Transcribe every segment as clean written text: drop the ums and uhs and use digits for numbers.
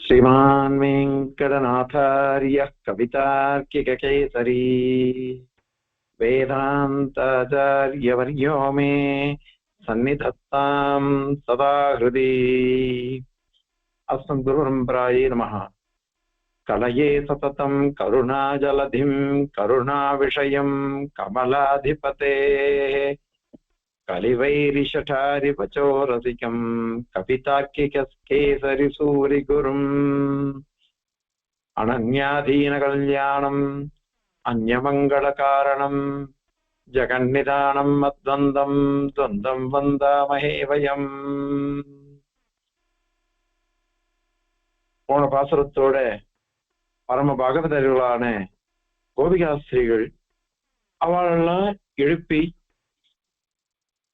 श्रीमान् वेङ्कटनाथार्यः कवितार्किककेसरी वेदान्ताचार्यवर्यो मे सन्निधत्तां सदा हृदि। अस्मद्गुरुपरम्परायै नमः। कलये सततं करुणाजलधिं करुणाविषयं कमलाधिपतेः कलिवैरिशठारिवचो रसिकं कवितार्किककेसरिसूरिगुरुम् अनन्याधीनकल्याणम् अन्यमङ्गलकारणम् जगन्निदानं मद्वन्द्वं द्वन्द्वं वन्दामहे वयम्. போன பாசுரத்தோட பரம பாகவதர்களான கோபிகாஸ்திரிகள் அவளெல்லாம் எழுப்பி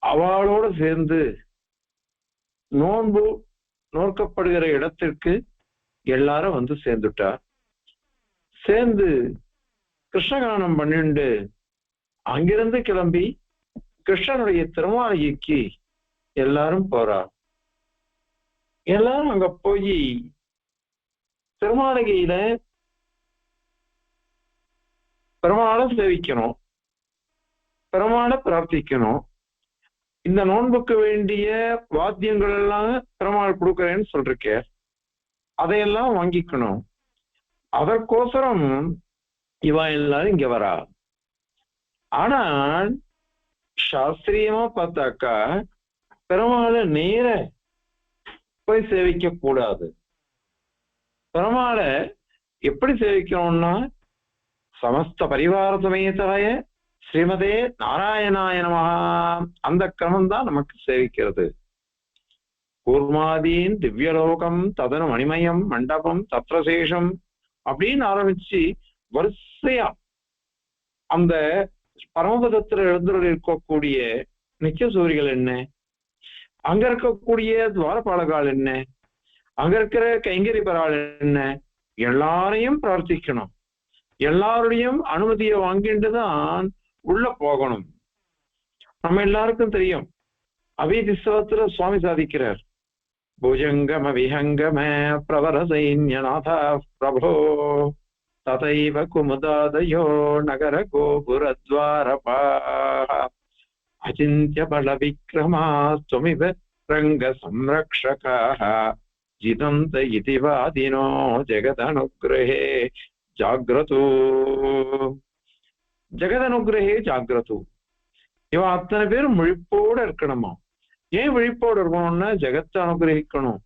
அவளோடு சேர்ந்து நோன்பு நோக்கப்படுகிற இடத்திற்கு எல்லாரும் வந்து சேர்ந்துட்டார். சேர்ந்து கிருஷ்ணகானம் பண்ணிண்டு அங்கிருந்து கிளம்பி கிருஷ்ணனுடைய திருமாளிகைக்கு எல்லாரும் போறார். எல்லாரும் அங்க போய் திருமாளிகையில பெருமாளை சேவிக்கணும், பெருமாளை பிரார்த்திக்கணும். இந்த நோன்புக்கு வேண்டிய வாத்தியங்கள் எல்லாம் பெருமாள் கொடுக்கறேன்னு சொல்றீங்க, அதையெல்லாம் வாங்கிக்கணும். அதற்கோசரம் இவ எல்லாரும் இங்க வரா. ஆனால் சாஸ்திரியமா பார்த்தாக்கா பெருமாளை நேர போய் சேவிக்க கூடாது. பெருமாளை எப்படி சேவிக்கணும்னா சமஸ்த பரிவார சமேதாய ஸ்ரீமதே நாராயணாய நமஹ அந்த கிரமம் தான் நமக்கு சேவிக்கிறது. கூர்மாதீன் திவ்யலோகம் ததனு மணிமயம் மண்டபம் தத்ரசேஷம் அப்படின்னு ஆரம்பிச்சு வரிசையா அந்த பரமபதத்துல எழுந்துள்ள இருக்கக்கூடிய நித்திய சூரிகள் என்ன, அங்க இருக்கக்கூடிய துவாரபாலகால் என்ன, அங்க இருக்கிற கைங்கரி பராள் என்ன, எல்லாரையும் பிரார்த்திக்கணும். எல்லாருடையும் அனுமதியை வாங்கிட்டுதான் உள்ள போகணும். நம்ம எல்லாருக்கும் தெரியும், அபிதிஸ்வத்துல சுவாமி சாதிக்கிறார், புஜங்கம விஹங்கம பிரவர சைன்யநாதா பிரபோ ததைவ குமுதாதயோ நகர கோபுரத்வாரபா அச்சிந்திய பல விக்ரமா ஸ்வமிவ ரங்க சம்ரக்ஷகாः ஜிதந்த இதி வாதினோ ஜெகதனுக்ரஹே ஜாக்ரது ஜெகதனுக்ரஹே ஜாக்ரது. இவன் அத்தனை பேரும் விழிப்போட இருக்கணுமா. ஏன் விழிப்போடு இருக்கணும்னா ஜெகத்தை அனுகிரகிக்கணும்,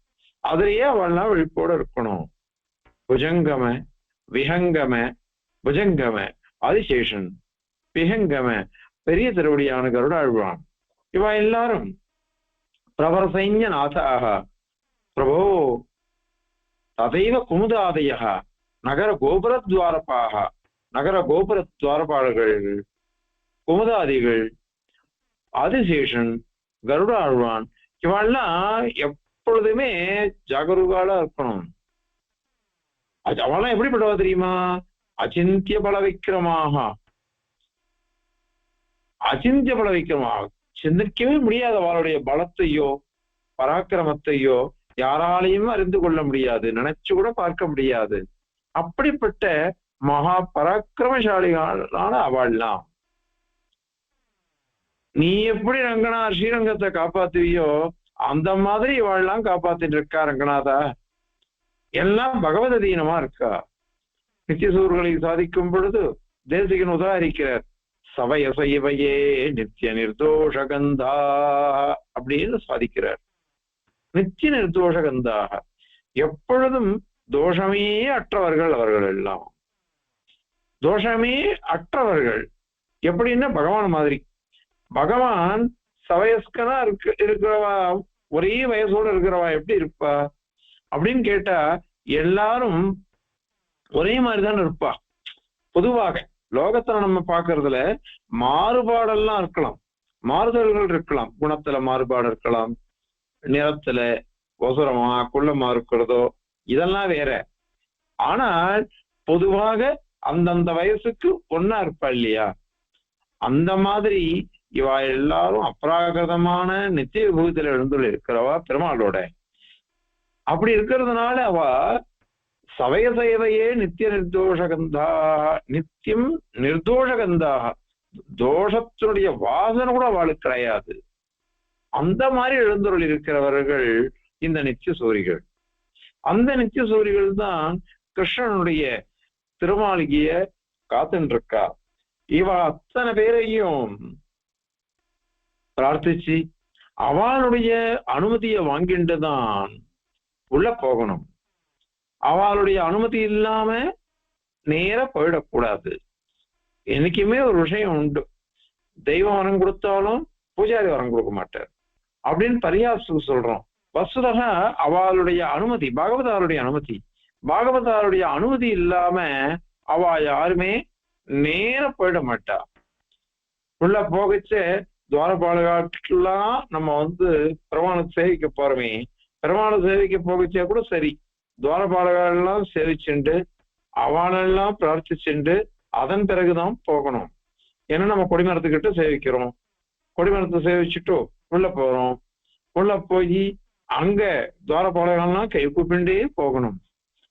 அதுலயே அவள்லாம் விழிப்போட இருக்கணும். புஜங்கம விஹங்கம, புஜங்கம ஆதிசேஷன், விஹங்கம பெரிய திருவடியான கருடாழ்வான், இவன் எல்லாரும் பிரவரசைன்ய நாதாக பிரபோ ததைவ குமுதாதய நகர கோபுரத்வாரபாக, நகர கோபுரத்வாரபாளர்கள், குமுதாதிகள், ஆதிசேஷன், கருட ஆழ்வான், இவெல்லாம் எப்பொழுதுமே ஜாகரூகாலா இருக்கணும். அவெல்லாம் எப்படிப்பட்டவா தெரியுமா? அச்சிந்திய பல விக்கிரமாக, அச்சிந்திய பல விக்கிரமாக, சிந்திக்கவே முடியாத அவளுடைய பலத்தையோ பராக்கிரமத்தையோ யாராலையும் அறிந்து கொள்ள முடியாது, நினைச்சு கூட பார்க்க முடியாது. அப்படிப்பட்ட மகா பராக்கிரமசாலிகளான அவள்லாம். நீ எப்படி ரங்கநாத் ஸ்ரீரங்கத்தை காப்பாத்துவியோ அந்த மாதிரி இவாள்லாம் காப்பாத்திட்டு இருக்கா ரங்கநாதா. எல்லாம் பகவதீனமா இருக்கா. நித்தியசூர்களை சாதிக்கும் பொழுது தேசிகன் உதாரிக்கிறார், சபையசைவையே நித்திய நிர்தோஷகந்தா அப்படின்னு சாதிக்கிறார். நித்திய நிர்தோஷகந்தாக, எப்பொழுதும் தோஷமே அற்றவர்கள் அவர்கள் எல்லாம். தோஷமே அற்றவர்கள் எப்படின்னா பகவான் மாதிரி. பகவான் சவயஸ்கனா இருக்கிறவா, ஒரே வயசோட இருக்கிறவா எப்படி இருப்பா அப்படின்னு கேட்டா எல்லாரும் ஒரே மாதிரிதான் இருப்பா. பொதுவாக லோகத்துல நம்ம பாக்குறதுல மாறுபாடெல்லாம் இருக்கலாம், மாறுதல்கள் இருக்கலாம், குணத்துல மாறுபாடு இருக்கலாம், நிறத்துல ஒசரமா குள்ளமா இருக்கிறதோ இதெல்லாம் வேற. ஆனால் பொதுவாக அந்தந்த வயசுக்கு ஒன்னா இருப்பா இல்லையா. அந்த மாதிரி இவா எல்லாரும் அப்ராகிருதமான நித்திய விபூதியில எழுந்துள்ள இருக்கிறவா பெருமாளோட. அப்படி இருக்கிறதுனால அவ சவயசேவையே நித்திய நிர்தோஷகந்தா, நித்தியம் நிர்தோஷகந்தாக, தோஷத்தினுடைய வாசனை கூட அவளுக்கு கிடையாது. அந்த மாதிரி எழுந்தருள் இருக்கிறவர்கள் இந்த நித்திய சூரிகள். அந்த நித்திய சூரிகள் தான் கிருஷ்ணனுடைய திருமாளிகைய காத்துட்டு இருக்கா. இவ அத்தனை பேரையும் பிரார்த்திச்சு அவளுடைய அனுமதியை வாங்கிட்டுதான் உள்ள போகணும். அவளுடைய அனுமதி இல்லாம நேர போயிடக்கூடாது. என்னைக்குமே ஒரு விஷயம் உண்டு, தெய்வம் வரம் கொடுத்தாலும் பூஜாரி வரம் கொடுக்க மாட்டார் அப்படின்னு பரியாசத்துக்கு சொல்றோம். வசுதக அவளுடைய அனுமதி, பாகவதாருடைய அனுமதி, பாகவதாருடைய அனுமதி இல்லாம அவ யாருமே நேர போயிட மாட்டா. உள்ள போகச்ச துவாரபாலகாட்டுலாம் நம்ம பெருமாளை சேவிக்க போறோமே, பெருமாளை சேவிக்க போகச்சே கூட சரி, துவாரபாலகாலெல்லாம் சேவிச்சுண்டு அவளெல்லாம் பிரார்த்திச்சுண்டு அதன் பிறகுதான் போகணும். ஏன்னா நம்ம கொடிமரத்துக்கிட்ட சேவிக்கிறோம், கொடிமரத்தை சேவிச்சுட்டு உள்ள போறோம். உள்ள போய் அங்க துவாரபாலகெல்லாம் கை கூப்பிண்டே போகணும்,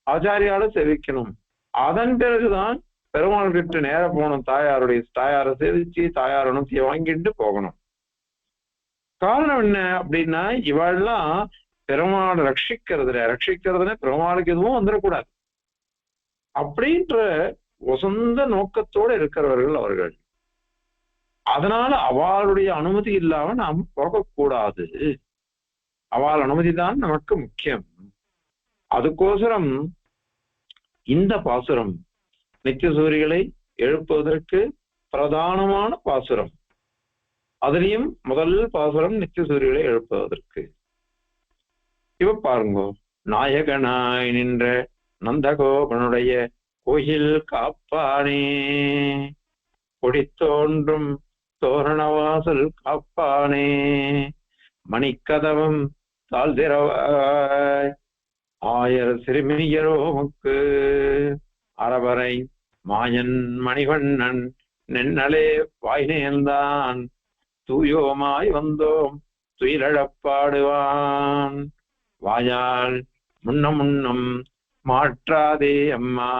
ஆச்சாரியால சேவிக்கணும். அதன் பிறகுதான் பெருமாள் கிட்ட நேர போகணும். தாயாரை சேவிச்சு தாயார் அனுமதியை வாங்கிட்டு போகணும். காரணம் என்ன அப்படின்னா, இவெல்லாம் பெருமாள் ரட்சிக்கிறதுல பெருமாளுக்கு எதுவும் வந்துடக்கூடாது அப்படின்ற வசந்த நோக்கத்தோடு இருக்கிறவர்கள் அவர்கள். அதனால அவளுடைய அனுமதி இல்லாம நாம் போகக்கூடாது. அவள் அனுமதி தான் நமக்கு முக்கியம். அதுக்கோசரம் இந்த பாசுரம் நித்திய சூரிகளை எழுப்புவதற்கு பிரதானமான பாசுரம். அதுலயும் முதல் பாசுரம் நித்திய சூரிகளை எழுப்புவதற்கு. இவ பாருங்க, நாயகனாய் நின்ற நந்தகோபனுடைய கோயில் காப்பானே, கொடித்தோன்றும் தோரணவாசல் காப்பானே, மணிக்கதவம் தாழ்திரவாய், ஆயர் சிறுமியரோமுக்கு அரவரை மாயன் மணிவண்ணன் நென்னலே வாய்நேர்ந்தான், தூயோமாய் வந்தோம் துயிலழப்பாடுவான், வாயால் முன்னம் மாற்றாதே அம்மா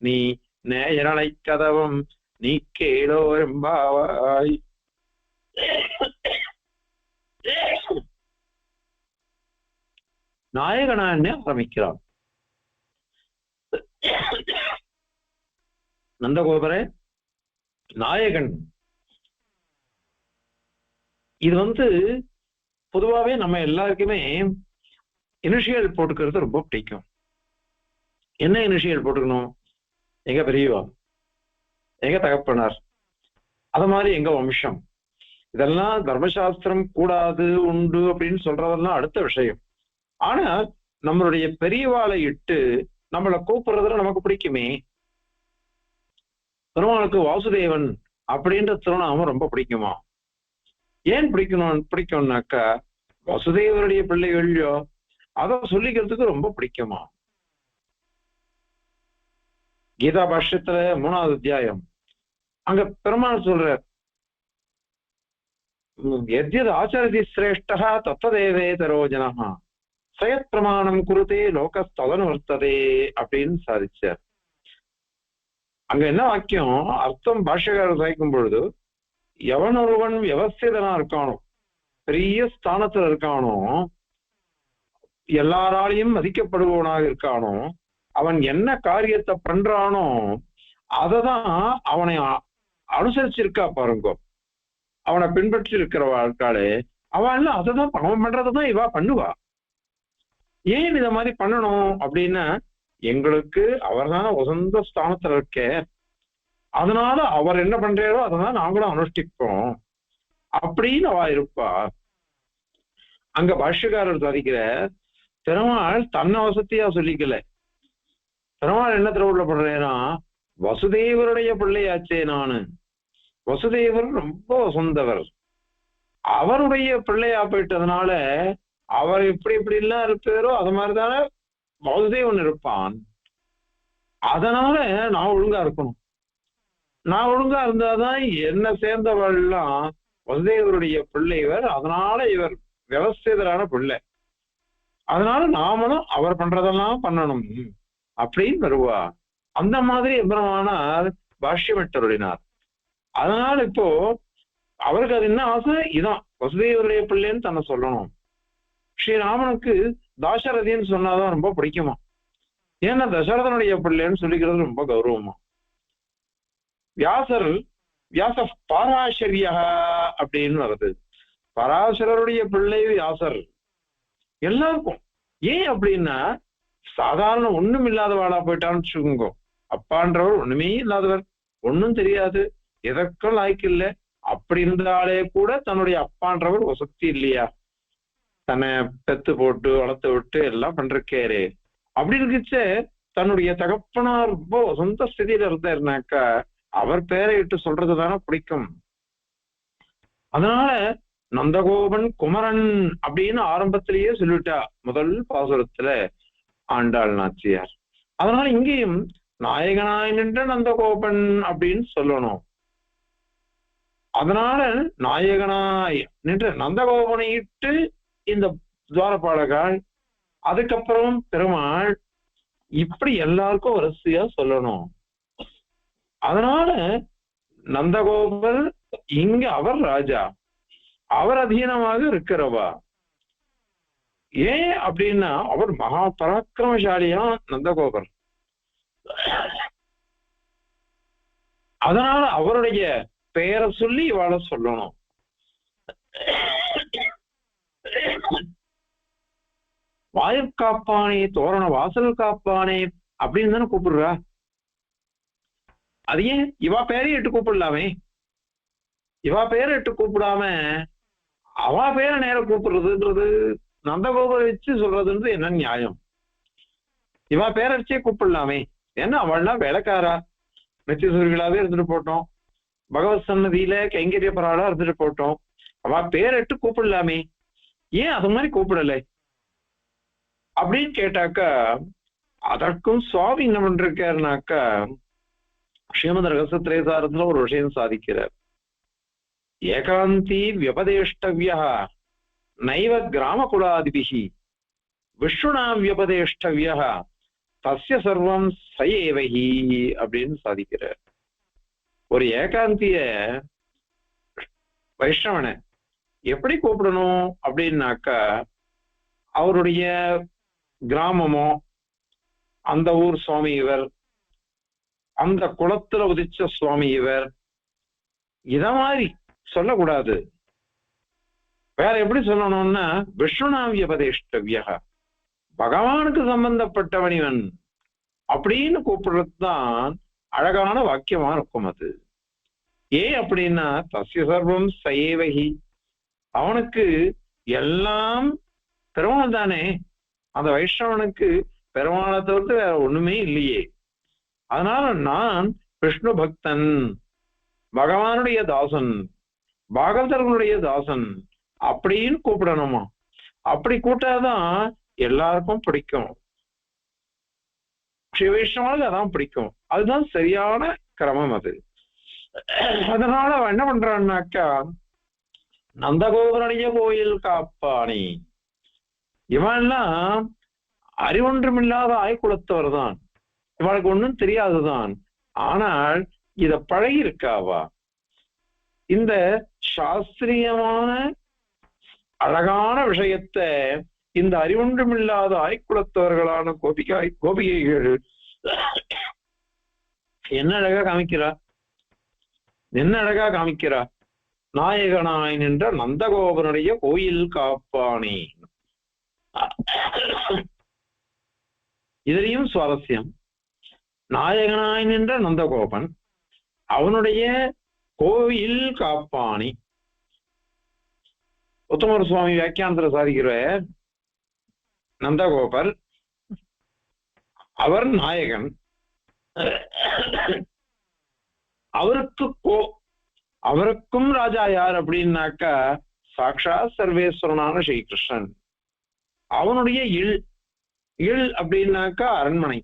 நீ நேயரலை கதவம் நீ கேளோ எம்பாவாய். நாயகனான்னு ஆரம்பிக்கிறான். நந்தகோபரே நாயகன். இது பொதுவாவே நம்ம எல்லாருக்குமே இனிஷியல் போட்டுக்கிறது ரொம்ப பிடிக்கும். என்ன இனிஷியல் போட்டுக்கணும்? எங்க பெரியவா, எங்க தகப்பனார், அத மாதிரி எங்க வம்சம், இதெல்லாம் தர்மசாஸ்திரம் கூடாது உண்டு அப்படின்னு சொல்றதெல்லாம் அடுத்த விஷயம். ஆனா நம்மளுடைய பெரியவாளை இட்டு நம்மளை கூப்பிடுறதுல நமக்கு பிடிக்குமே. பெருமாளுக்கு வாசுதேவன் அப்படின்ற திருநாமம் ரொம்ப பிடிக்குமா? ஏன் பிடிக்கும்னாக்கா வசுதேவருடைய பிள்ளைகளையோ அதை சொல்லிக்கிறதுக்கு ரொம்ப பிடிக்குமா. கீதா பாஷ்யத்துல 3வது அத்தியாயம் அங்க பெருமாள் சொல்றார், எத்யத் ஆச்சரதி சிரேஷ்டா தத்ததேவே தரோஜனா சயத் பிரமாணம் குருதே லோகஸ்ததனுவர்த்ததே அப்படின்னு சாதிச்சார். அங்க என்ன வாக்கியம் அர்த்தம் பாஷ்யக்காரர் சாய்க்கும் பொழுது, எவன் ஒருவன் வியவஸ்திதனா இருக்கானோ, பெரிய ஸ்தானத்துல இருக்கானோ, எல்லாராலையும் மதிக்கப்படுபவனாக இருக்கானோ, அவன் என்ன காரியத்தை பண்றானோ அததான் அவனை அனுசரிச்சிருக்கா பாருங்க. அவனை பின்பற்றி இருக்கிற வாழ்க்காளே அவன் அதைதான் அவன் பண்றதான் இவா பண்ணுவா. ஏன் இத மாதிரி பண்ணணும் அப்படின்னா, எங்களுக்கு அவர் தான் உசந்த ஸ்தானத்துல இருக்க, அதனால அவர் என்ன பண்றாரோ அதான் நாங்களும் அனுஷ்டிப்போம் அப்படின்னு அவ இருப்பா. அங்க பாஷ்யக்காரர் சாதிக்கிற பெருமாள் தன்னை வசதியா சொல்லிக்கல. பெருமாள் என்ன திருவுள்ள பண்றேன்னா, வசுதேவருடைய பிள்ளையாச்சே நானு, வசுதேவர் ரொம்ப வசந்தவர், அவருடைய பிள்ளையா போயிட்டதுனால அவர் இப்படி எல்லாம் இருப்பாரோ அது மாதிரிதானே வசுதேவன் இருப்பான். அதனால நான் ஒழுங்கா இருக்கணும், நான் ஒழுங்கா இருந்தாதான் என்ன சேர்ந்தவள்லாம் வசுதேவருடைய பிள்ளைவர், அதனால இவர் விவஸ்திதரான பிள்ளை, அதனால நாமளும் அவர் பண்றதெல்லாம் பண்ணணும் அப்படின்னு வருவா. அந்த மாதிரி எம்பெருமானார் பாஷ்யமிட்டருளினார். அதனால இப்போ அவருக்கு அது என்ன ஆசை, இதான் வசுதேவருடைய பிள்ளைன்னு தன்னை சொல்லணும். ஸ்ரீராமனுக்கு தாசரதின்னு சொன்னாதான் ரொம்ப பிடிக்குமா. ஏன்னா தசரதனுடைய பிள்ளைன்னு சொல்லிக்கிறது ரொம்ப கௌரவமா. வியாசர் வியாச பாராசரியா அப்படின்னு வருது. பராசரருடைய பிள்ளை வியாசர் எல்லாருக்கும். ஏன் அப்படின்னா சாதாரண ஒண்ணும் இல்லாதவாளா போயிட்டான்னு வச்சுக்கோங்க. அப்பான்றவர் ஒண்ணுமே இல்லாதவர், ஒன்னும் தெரியாது, எதற்கும் லாய்க்கு இல்லை. அப்படி இருந்தாலே கூட தன்னுடைய அப்பான்றவர் வசதி இல்லையா, தன்னை பெத்து போட்டு வளர்த்து விட்டு எல்லாம் பண்றக்கேரு. அப்படி இருக்குச்சு தன்னுடைய தகப்பனார் ரொம்ப சொந்த ஸ்திதியில இருந்தாருனாக்கா அவர் பேரை இட்டு சொல்றது தானே பிடிக்கும். அதனால நந்தகோபன் குமரன் அப்படின்னு ஆரம்பத்திலேயே சொல்லிட்டா முதல் பாசுரத்துல ஆண்டாள் நாச்சியார். அதனால இங்கேயும் நாயகனாய் நின்ற நந்தகோபன் அப்படின்னு சொல்லணும். அதனால நாயகனாய் நின்ற நந்தகோபனை இட்டு இந்த துவாரபாலகாள், அதுக்கப்புறம் பெருமாள், இப்படி எல்லாருக்கும் வரிசையா சொல்லணும். அதனால நந்தகோபர் இங்க அவர் ராஜா, அவர் அதீனமாக இருக்கிறவா. ஏன் அப்படின்னா அவர் மகா பராக்கிரமசாலியா நந்தகோபர். அதனால அவருடைய பெயரை சொல்லி இவாள சொல்லணும். வாயில் காப்பானே, தோரண வாசல் காப்பானே அப்படின்னு தானே கூப்பிடுறா. அது ஏன் இவா பேரையும் இட்டு கூப்பிடலாமே? இவா பேரை இட்டு கூப்பிடாம அவா பேரை நேரம் கூப்பிடுறதுன்றது, நந்தகோபுரை வச்சு சொல்றதுன்றது என்ன நியாயம்? இவா பேரை வச்சே கூப்பிடலாமே. ஏன்னா அவள்லாம் வேலைக்காரா, நித்தியசூரிகளாவே இருந்துட்டு போட்டோம், பகவத் சன்னதியில கைங்கரிய பராளா இருந்துட்டு போட்டோம். அவ பேரிட்டு கூப்பிடலாமே, ஏன் அது மாதிரி கூப்பிடலை அப்படின்னு கேட்டாக்கா, அதற்கும் சுவாமி என்ன பண்றாருனாக்கா ஸ்ரீமத் ரகசியத்திரேசாரத்துல ஒரு விஷயம் சாதிக்கிறார். ஏகாந்தி வியபதேஷ்டவ்யா நைவ கிராம குலாதிபிஹி விஷ்ணுனா வியபதேஷ்டவ்யா தஸ்ய சர்வம் சயேவஹி அப்படின்னு சாதிக்கிறார். ஒரு ஏகாந்திய வைஷ்ணவனை எப்படி கூப்பிடணும் அப்படின்னாக்கா, அவருடைய கிராமமோ அந்த ஊர் சுவாமி இவர், அந்த குளத்துல உதிச்ச சுவாமி இவர், இத மாதிரி சொல்லக்கூடாது. வேற எப்படி சொல்லணும்னா விஷ்ணுநாவியபதேஷ்டவ்யா, பகவானுக்கு சம்பந்தப்பட்டவன் இவன் அப்படின்னு கூப்பிடுறதுதான் அழகான வாக்கியமா இருக்கும். அது ஏன் அப்படின்னா தஸ்ய சர்வம் சயேவஹி, அவனுக்கு எல்லாம் பெருமாள் தானே. அந்த வைஷ்ணவனுக்கு பெருமாளை தவிர்த்து வேற ஒண்ணுமே இல்லையே. அதனால நான் விஷ்ணு பக்தன், பகவானுடைய தாசன், பாகவதர்களுடைய தாசன் அப்படின்னு கூப்பிடணுமா. அப்படி கூட்டாதான் எல்லாருக்கும் பிடிக்கும். ஸ்ரீ வைஷ்ணவனுக்கு அதான் பிடிக்கும். அதுதான் சரியான கிரமம் அது. அதனால அவன் என்ன பண்றான்னாக்கா, நந்தகோபனுடைய கோயில் காப்பானி, இவன்லாம் அறிவொன்றுமில்லாத ஆய்குலத்தவர் தான், இவனுக்கு ஒன்றும் தெரியாதுதான். ஆனால் இத பழகி இருக்காவா, இந்த சாஸ்திரியமான அழகான விஷயத்த இந்த அறிவொன்றுமில்லாத ஆய்குலத்தவர்களான கோபிகைகள் என்ன அழகா காமிக்கிறா, என்ன அழகா காமிக்கிறா. நாயகனாய் நின்ற நந்தகோபனுடைய கோயில் காப்பானே. இதுலயும் சுவாரஸ்யம். நாயகனாய் நின்ற நந்தகோபன், அவனுடைய கோயில் காப்பானி. உத்தமர் சுவாமி வியாக்கியானத்துல சாதிக்கிற நந்தகோபர் அவர் நாயகன், அவருக்கும் ராஜா யார் அப்படின்னாக்கா சாக்ஷாத் சர்வேஸ்வரனான ஸ்ரீகிருஷ்ணன். அவனுடைய இல் அப்படின்னாக்கா அரண்மனை,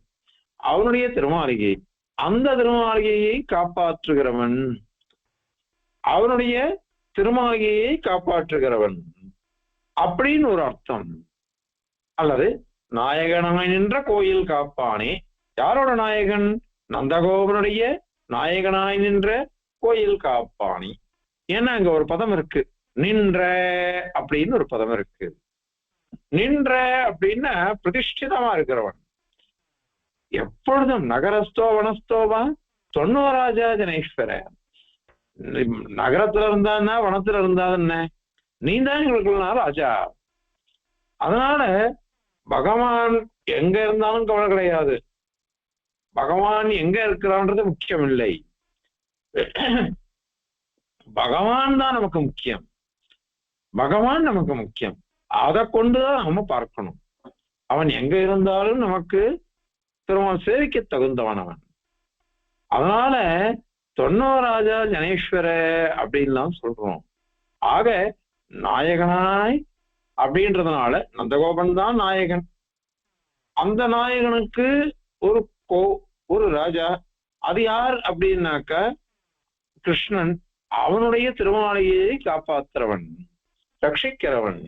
அவனுடைய திருமாளிகை, அந்த திருமாளிகையை காப்பாற்றுகிறவன், அவனுடைய திருமாளிகையை காப்பாற்றுகிறவன் அப்படின்னு ஒரு அர்த்தம். அல்லது நாயகனாய் நின்ற கோயில் காப்பானே யாரோட நாயகன்? நந்தகோபனுடைய நாயகனாய் நின்ற கோயில் காப்பாணி. ஏன்னா அங்க ஒரு பதம் இருக்கு, நின்ற அப்படின்னு ஒரு பதம் இருக்கு. நின்ற அப்படின்னா பிரதிஷ்டிதமா இருக்கிறவன். எப்பொழுதும் நகரஸ்தோ வனஸ்தோவா தொன்னோராஜா ஜனேஸ்வர. நகரத்துல இருந்தா வனத்துல இருந்தா என்ன, நீ தான் எங்களுக்குலாம் ராஜா. அதனால பகவான் எங்க இருந்தாலும் கவலை கிடையாது, பகவான் எங்க இருக்கிறான்றது முக்கியம் இல்லை, பகவான் தான் நமக்கு முக்கியம், பகவான் நமக்கு முக்கியம். அதை கொண்டுதான் நம்ம பார்க்கணும். அவன் எங்க இருந்தாலும் நமக்கு திருமணம் சேவிக்க தகுந்தவன் அவன். அதனால தொன்னோராஜா ஜனேஸ்வர அப்படின்லாம் சொல்றோம். ஆக நாயகனாய் அப்படின்றதுனால நந்தகோபன் தான் நாயகன். அந்த நாயகனுக்கு ஒரு ஒரு ராஜா. அது யார் அப்படின்னாக்க கிருஷ்ணன். அவனுடைய திருமாலையை காப்பாற்றுறவன், ரட்சிக்கிறவன்,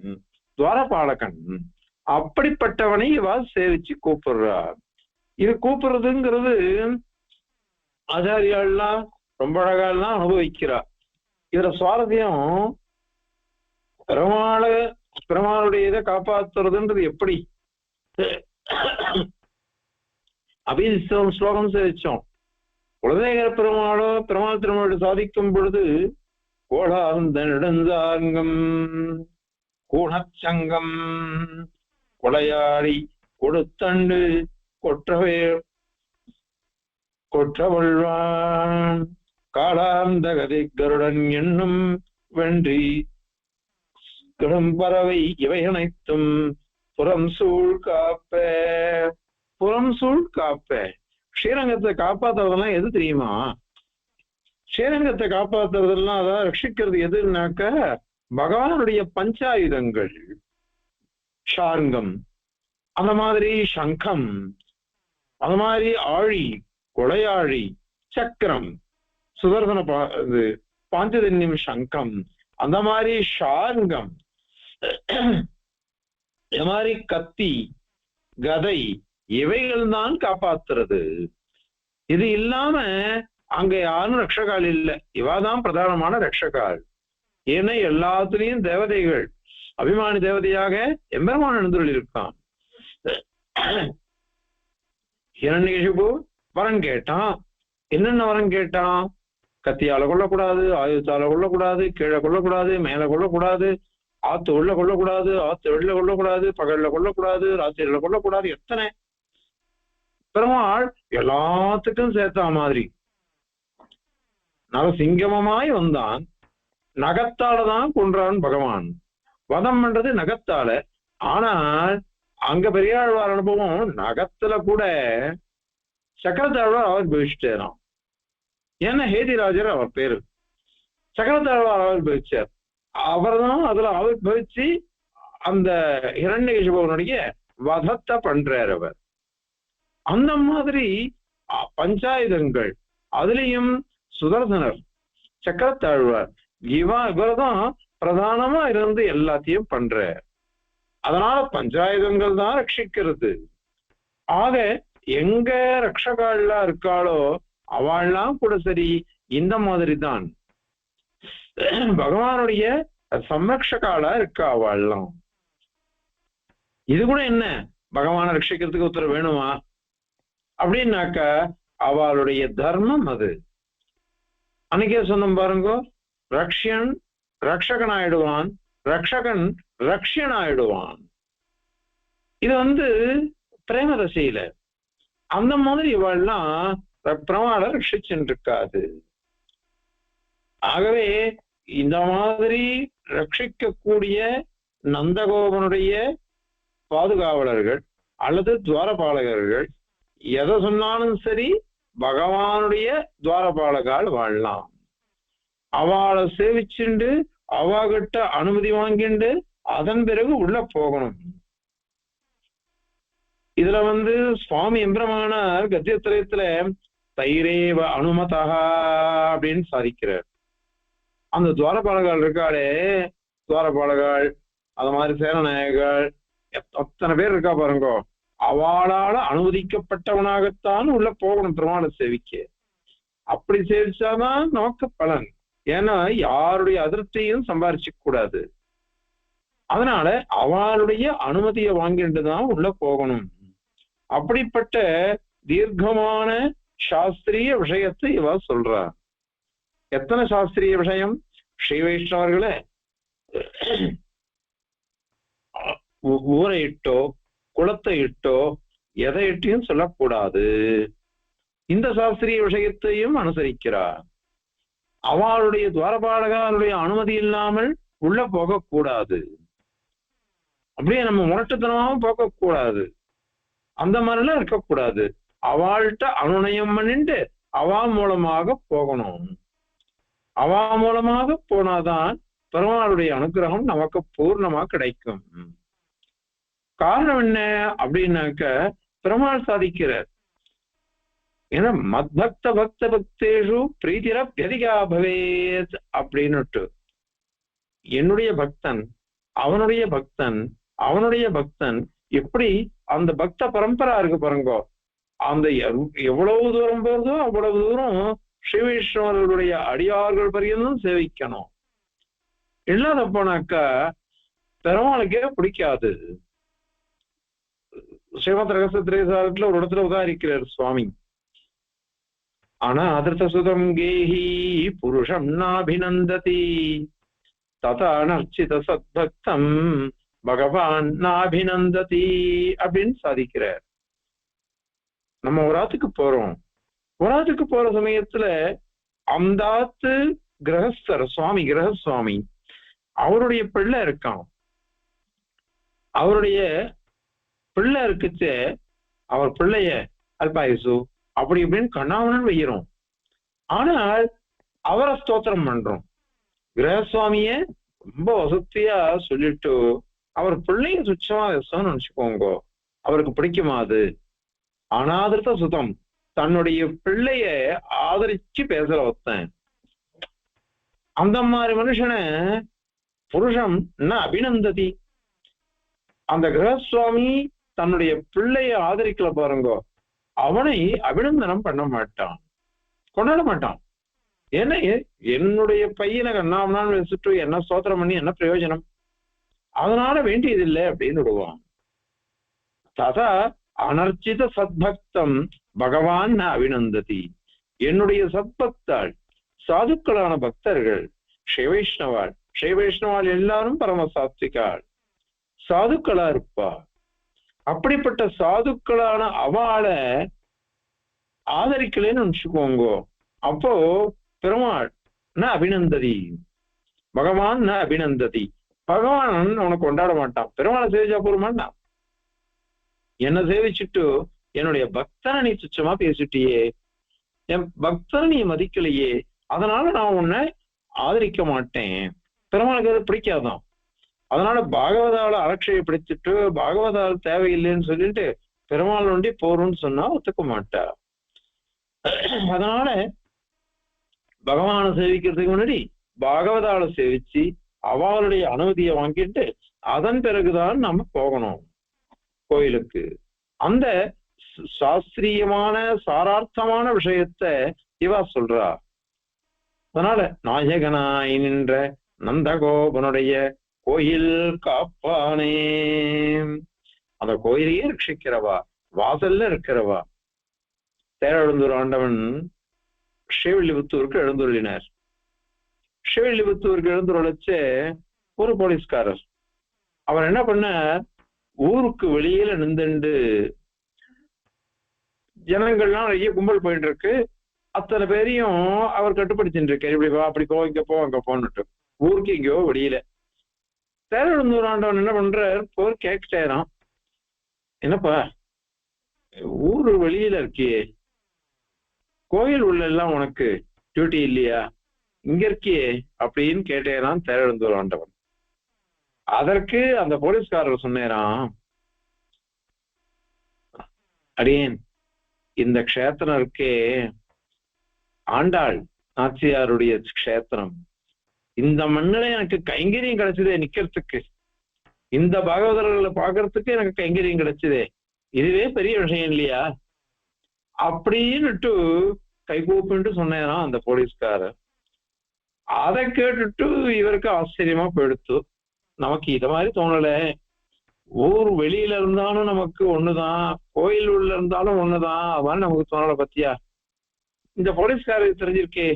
துவாரபாலகன். அப்படிப்பட்டவனை இவா சேவிச்சு கூப்பிடுறார். இது கூப்பிடுறதுங்கிறது ஆச்சாரியாலாம் ரொம்ப அழகாலாம் அனுபவிக்கிறார். இதுல சுவாரஸ்யம், பெருமாளுடைய இதை காப்பாத்துறதுன்றது எப்படி? அபிஷேகம் ஸ்லோகம் சேவிச்சோம். குலதேகர பெருமாள் திருமண சாதிக்கும் பொழுது கோடாந்த நெடுந்தாங்கம் கூணச்சங்கம் கொலையாடி கொடுத்தண்டு கொற்றவள்வான் காலாந்த கதை கருடன் என்னும் வென்றி கடும்பறவை இவை அனைத்தும் புறம் சூழ் காப்ப. புறம் சூழ் காப்ப. ஸ்ரீரங்கத்தை காப்பாத்துறதெல்லாம் எது தெரியுமா? ஸ்ரீரங்கத்தை காப்பாத்துறதெல்லாம் அதான் ரட்சிக்கிறது எதுனாக்க பகவானுடைய பஞ்சாயுதங்கள். ஷார்ங்கம், அந்த மாதிரி சங்கம், அந்த மாதிரி ஆழி, கொலையாழி, சக்கரம், சுதர்சன பாஞ்சஜன்யம் சங்கம், அந்த மாதிரி ஷார்ங்கம், இந்த மாதிரி கத்தி, கதை, இவைகள் தான் காப்பாத்துறது. இது இல்லாம அங்க யாரும் ரட்சகால் இல்லை, இவாதான் பிரதானமான ரட்சகால். ஏன்னா எல்லாத்துலயும் தேவதைகள் அபிமானி தேவதையாக எம்பெருமான் எழுந்துள்ள இருக்கான். இரண்யகசிபு வரம் கேட்டான். என்னென்ன வரம் கேட்டான்? கத்தியால கொல்லக்கூடாது, ஆயுதத்தால கொல்லக்கூடாது, கீழே கொல்லக்கூடாது, மேல கொல்லக்கூடாது, ஆத்து உள்ள கொல்லக்கூடாது, ஆத்து வெளில கொல்லக்கூடாது, பகல்ல கொல்லக்கூடாது, ராத்திரியில கொல்லக்கூடாது. எத்தனை பெருமாள் எல்லாத்துக்கும் சேர்த்தா மாதிரி நரசிங்கமமாய் வந்தான். நகத்தாலதான் கொன்றான் பகவான். வதம் பண்றது நகத்தால. ஆனால் அங்க பெரியாழ்வார் அனுபவம் நகத்துல கூட சக்கரத்தாழ்வார் அவர் பவிச்சிட்டாராம். ஏன்னா ஹேதிராஜர் அவர் பேரு, சக்கரத்தாழ்வார் அவர் பவிச்சார். அவர் தான் அதுல அவர் பவிச்சு அந்த ஹிரண்யகசிபுவனுடைய வதத்தை பண்றார் அவர். அந்த மாதிரி பஞ்சாயுதங்கள், அதுலயும் சுதர்சனர், சக்கரத்தாழ்வார், இவர்தான் பிரதானமா இருந்து எல்லாத்தையும் பண்ற. அதனால பஞ்சாயுதங்கள் தான் ரட்சிக்கிறது. ஆக எங்க ரட்சகாலாம் இருக்காளோ அவள்லாம் கூட சரி இந்த மாதிரி தான் பகவானுடைய சம்ரக்ஷகாலா இருக்கா அவள்லாம். இது கூட என்ன, பகவான ரட்சிக்கிறதுக்கு ஒருத்தர் வேணுமா அப்படின்னாக்க அவளுடைய தர்மம் அது. அன்னைக்கே சொன்ன பாருங்க, ரக்ஷன் ரக்ஷகன் ஆயிடுவான், ரக்ஷகன் ரக்ஷன் ஆயிடுவான். இது பிரேம ரசையில அந்த மாதிரி இவள்லாம் பிரமாண ரட்சிச்சுட்டு இருக்காது. ஆகவே இந்த மாதிரி ரட்சிக்கக்கூடிய நந்தகோபனுடைய பாதுகாவலர்கள் அல்லது துவாரபாலகர்கள் எதை சொன்னாலும் சரி பகவானுடைய துவாரபாலகால் வாழலாம். அவளை சேவிச்சுண்டு அவகிட்ட அனுமதி வாங்கிண்டு அதன் பிறகு உள்ள போகணும். இதுல சுவாமி எம்பிரமானார் கத்தியத்திரயத்துல தைரேவ அனுமதா அப்படின்னு சாதிக்கிறார். அந்த துவாரபாலகால் இருக்காளே, துவாரபாலகால் அது மாதிரி சேனநாயகர்கள் அத்தனை பேர் இருக்கா பாருங்க, அவளால அனுமதிக்கப்பட்டவனாகத்தான் உள்ள போகணும் பெருமாளை சேவிக்க. அப்படி சேவிச்சாதான் நமக்கு பலன். ஏன்னா யாருடைய அதிருப்தியும் சம்பாரிச்சுக்க கூடாது. அதனால அவளுடைய அனுமதியை வாங்கிட்டுதான் உள்ள போகணும். அப்படிப்பட்ட தீர்க்கமான சாஸ்திரிய விஷயத்தை இவ சொல்றா. எத்தனை சாஸ்திரிய விஷயம்? ஸ்ரீ வைஷ்ணவர்களே ஊரை இட்டோ குளத்தை இட்டோ எதை இட்டையும் சொல்லக்கூடாது. இந்த சாஸ்திரிய விஷயத்தையும் அனுசரிக்கிறார். அவளுடைய துவாரபாலகாருடைய அனுமதி இல்லாமல் உள்ள போகக்கூடாது. அப்படியே நம்ம முரட்டுத்தனமாவும் போகக்கூடாது. அந்த மாதிரிலாம் இருக்கக்கூடாது. அவள்கிட்ட அனுநயம் பண்ணிட்டு அவா மூலமாக போகணும். அவா மூலமாக போனாதான் பெருமாளுடைய அனுகிரகம் நமக்கு பூர்ணமா கிடைக்கும். காரணம் என்ன அப்படின்னாக்க பெருமாள் சாதிக்கிறார். ஏன்னா மத்பக்த பக்த பக்தேஷு பிரீத்திரப்யதிகா பவேத் அப்படின்னுட்டு, என்னுடைய பக்தன் அவனுடைய பக்தன் அவனுடைய பக்தன் எப்படி அந்த பக்த பரம்பரா இருக்கு பாருங்க. அந்த எவ்வளவு தூரம் போறதோ அவ்வளவு தூரம் ஸ்ரீ வைஷ்ணவர்களுடைய அடியார்கள் பரியந்தும் சேவிக்கணும். இல்லாத போனாக்கா பெருமாளுக்கே பிடிக்காது. ஸ்ரீமத் ரகசியத்திரேசாரத்துல ஒரு இடத்துல உதாரிக்கிறார் சுவாமி. ஆனா அதிர்த்த சுதம் கேஹி புருஷம் நாபிநந்ததி ததா நர்ச்சித சத்பக்தம் பகவான் நாபிநந்ததி அப்படின்னு சாதிக்கிறார். நம்ம ஒரு ஆத்துக்கு போறோம். ஒரு ஆத்துக்கு போற சமயத்துல அந்த ஆத்து கிரகஸ்தர் சுவாமி கிரகசுவாமி அவருடைய பிள்ளை இருக்கான். அவருடைய பிள்ளை இருக்குச்சு. அவர் பிள்ளைய அல்பாயுசு அப்படி இப்படின்னு கண்ணாமணன் வைக்கிறோம். ஆனால் அவரை ஸ்தோத்திரம் பண்றோம். கிரகசுவாமிய ரொம்ப வசதியா சொல்லிட்டு அவர் பிள்ளைய சுச்சமா விசம்னு நினைச்சுக்கோங்க. அவருக்கு பிடிக்குமா அது? அனாதிருத்த சுதம் தன்னுடைய பிள்ளைய ஆதரிச்சு பேசுற ஒருத்தன். அந்த மாதிரி மனுஷனை புருஷம் என்ன அபிநந்ததி. அந்த கிரகசுவாமி தன்னுடைய பிள்ளைய ஆதரிக்கல பாருங்க, அவனை அபிநந்தனம் பண்ண மாட்டான், கொண்டாட மாட்டான். ஏன்னா என்னுடைய பையனை கண்ணாமனான்னு வச்சுட்டு என்ன ஸ்தோத்திரம் பண்ணி என்ன பிரயோஜனம்? அதனால வேண்டியதில்லை அப்படின்னு விடுவான். ததா அனர்ச்சித சத்பக்தம் பகவான் அபிநந்ததி. என்னுடைய சத்பக்தாள் சாதுக்களான பக்தர்கள் ஸ்ரீ வைஷ்ணவாள். ஸ்ரீ வைஷ்ணவாள் எல்லாரும் பரம சாத்விகாள், சாதுக்களா இருப்பா. அப்படிப்பட்ட சாதுக்களான அவளை ஆதரிக்கலன்னு நினைச்சுக்கோங்க. அப்போ பெருமாள் ந அபிநந்ததி, பகவான் ந அபிநந்ததி. பகவான் உனக்கு கொண்டாட மாட்டான். பெருமாளை சேவிச்சா போருமான்னா, என்ன சேவிச்சுட்டு என்னுடைய பக்தனை நீ சுச்சமா பேசிட்டியே, என் பக்தனை நீ மதிக்கலையே, அதனால நான் உன்னை ஆதரிக்க மாட்டேன். பெருமாளுக்கு அது பிடிக்காதான். அதனால பாகவதால அலட்சியப்படுத்திட்டு பாகவதால் தேவையில்லைன்னு சொல்லிட்டு பெருமாள் ஒண்டி போறோம்னு சொன்னா ஒத்துக்க மாட்டா. அதனால பகவானை சேவிக்கிறதுக்கு முன்னாடி பாகவதால சேவிச்சு அவளுடைய அனுமதியை வாங்கிட்டு அதன் பிறகுதான் நம்ம போகணும் கோயிலுக்கு. அந்த சாஸ்திரியமான சாரார்த்தமான விஷயத்த இவா சொல்றா. அதனால நாயகனாய் நின்ற நந்தகோபனுடைய கோயில் காப்பானே, அந்த கோயிலையே ரட்சிக்கிறவா, வாசல்ல இருக்கிறவா. தேரெழுந்தூர் ஆண்டவன் ஸ்ரீவில்லிபுத்தூருக்கு எழுந்துள்ளினார். ஸ்ரீவில்லிபுத்தூருக்கு எழுந்துரைச்ச ஒரு போலீஸ்காரர் அவர் என்ன பண்ண, ஊருக்கு வெளியில நின்றுண்டு ஜனங்கள்லாம் நிறைய கும்பல் போயிட்டு இருக்கு, அத்தனை பேரையும் அவர் கட்டுப்படுத்திட்டு இருக்காரு. இப்படி வா, அப்படி போ, இங்க போ, அங்க போன்னுட்டு. ஊருக்கு எங்கேயோ வெளியில தேரெழுந்தூர் ஆண்டவன் என்ன பண்றார், போர் கேட்டாராம், என்னப்பா ஊரு வெளியில இருக்கியே, கோயில் உள்ள எல்லாம் உனக்கு டியூட்டி இல்லையா, இங்க இருக்கியே அப்படின்னு கேட்டேரான் தேரெழுந்தூர் ஆண்டவன். அதற்கு அந்த போலீஸ்காரர் சொன்னேராம், அடியேன் இந்த க்ஷேத்திரம் இருக்கே ஆண்டாள் நாச்சியாருடைய க்ஷேத்திரம், இந்த மண்ணில எனக்கு கைங்கரியம் கிடைச்சதே நிக்கிறதுக்கு, இந்த பாகவதர்களை பாக்குறதுக்கு எனக்கு கைங்கரியம் கிடைச்சதே, இதுவே பெரிய விஷயம் இல்லையா அப்படின்னுட்டு கைகூப்பின்ட்டு சொன்னேன் அந்த போலீஸ்காரர். அதை கேட்டுட்டு இவருக்கு ஆச்சரியமா போயிடுத்து. நமக்கு இத மாதிரி தோணல, ஊர் வெளியில இருந்தாலும் நமக்கு ஒண்ணுதான், கோயில் உள்ள இருந்தாலும் ஒண்ணுதான், அதான் நமக்கு தோணல பத்தியா, இந்த போலீஸ்காரருக்கு தெரிஞ்சிருக்கே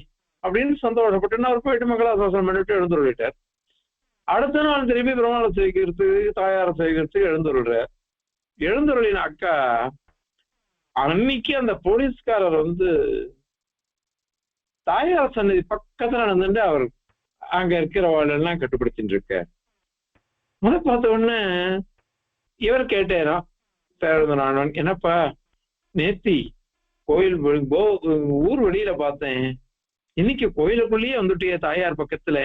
அப்படின்னு சந்தோஷப்பட்டு அவர் போயிட்டு மங்களாசாசனம் பண்ணிட்டு எழுந்துள்ளிட்டார். அடுத்த நாள் திரும்பி பெருமாளை சேவிக்கிறதுக்கு தாயாரை சேவிக்கிறதுக்கு எழுந்துள்ளார். எழுந்துள்ளின அக்கா அன்னைக்கு அந்த போலீஸ்காரர் தாயார் சன்னதி பக்கத்துல நடந்துட்டு அவர் அங்க இருக்கிறவாள் கட்டுப்படுத்திட்டு இருக்க. முத பார்த்த உடனே இவர் கேட்டாராம் தேவநாதன், என்னப்பா நேத்தி கோயில் ஊர் வெளியில பார்த்தேன், இன்னைக்கு கோயிலுக்குள்ளேயே வந்துட்டிய தாயார் பக்கத்துல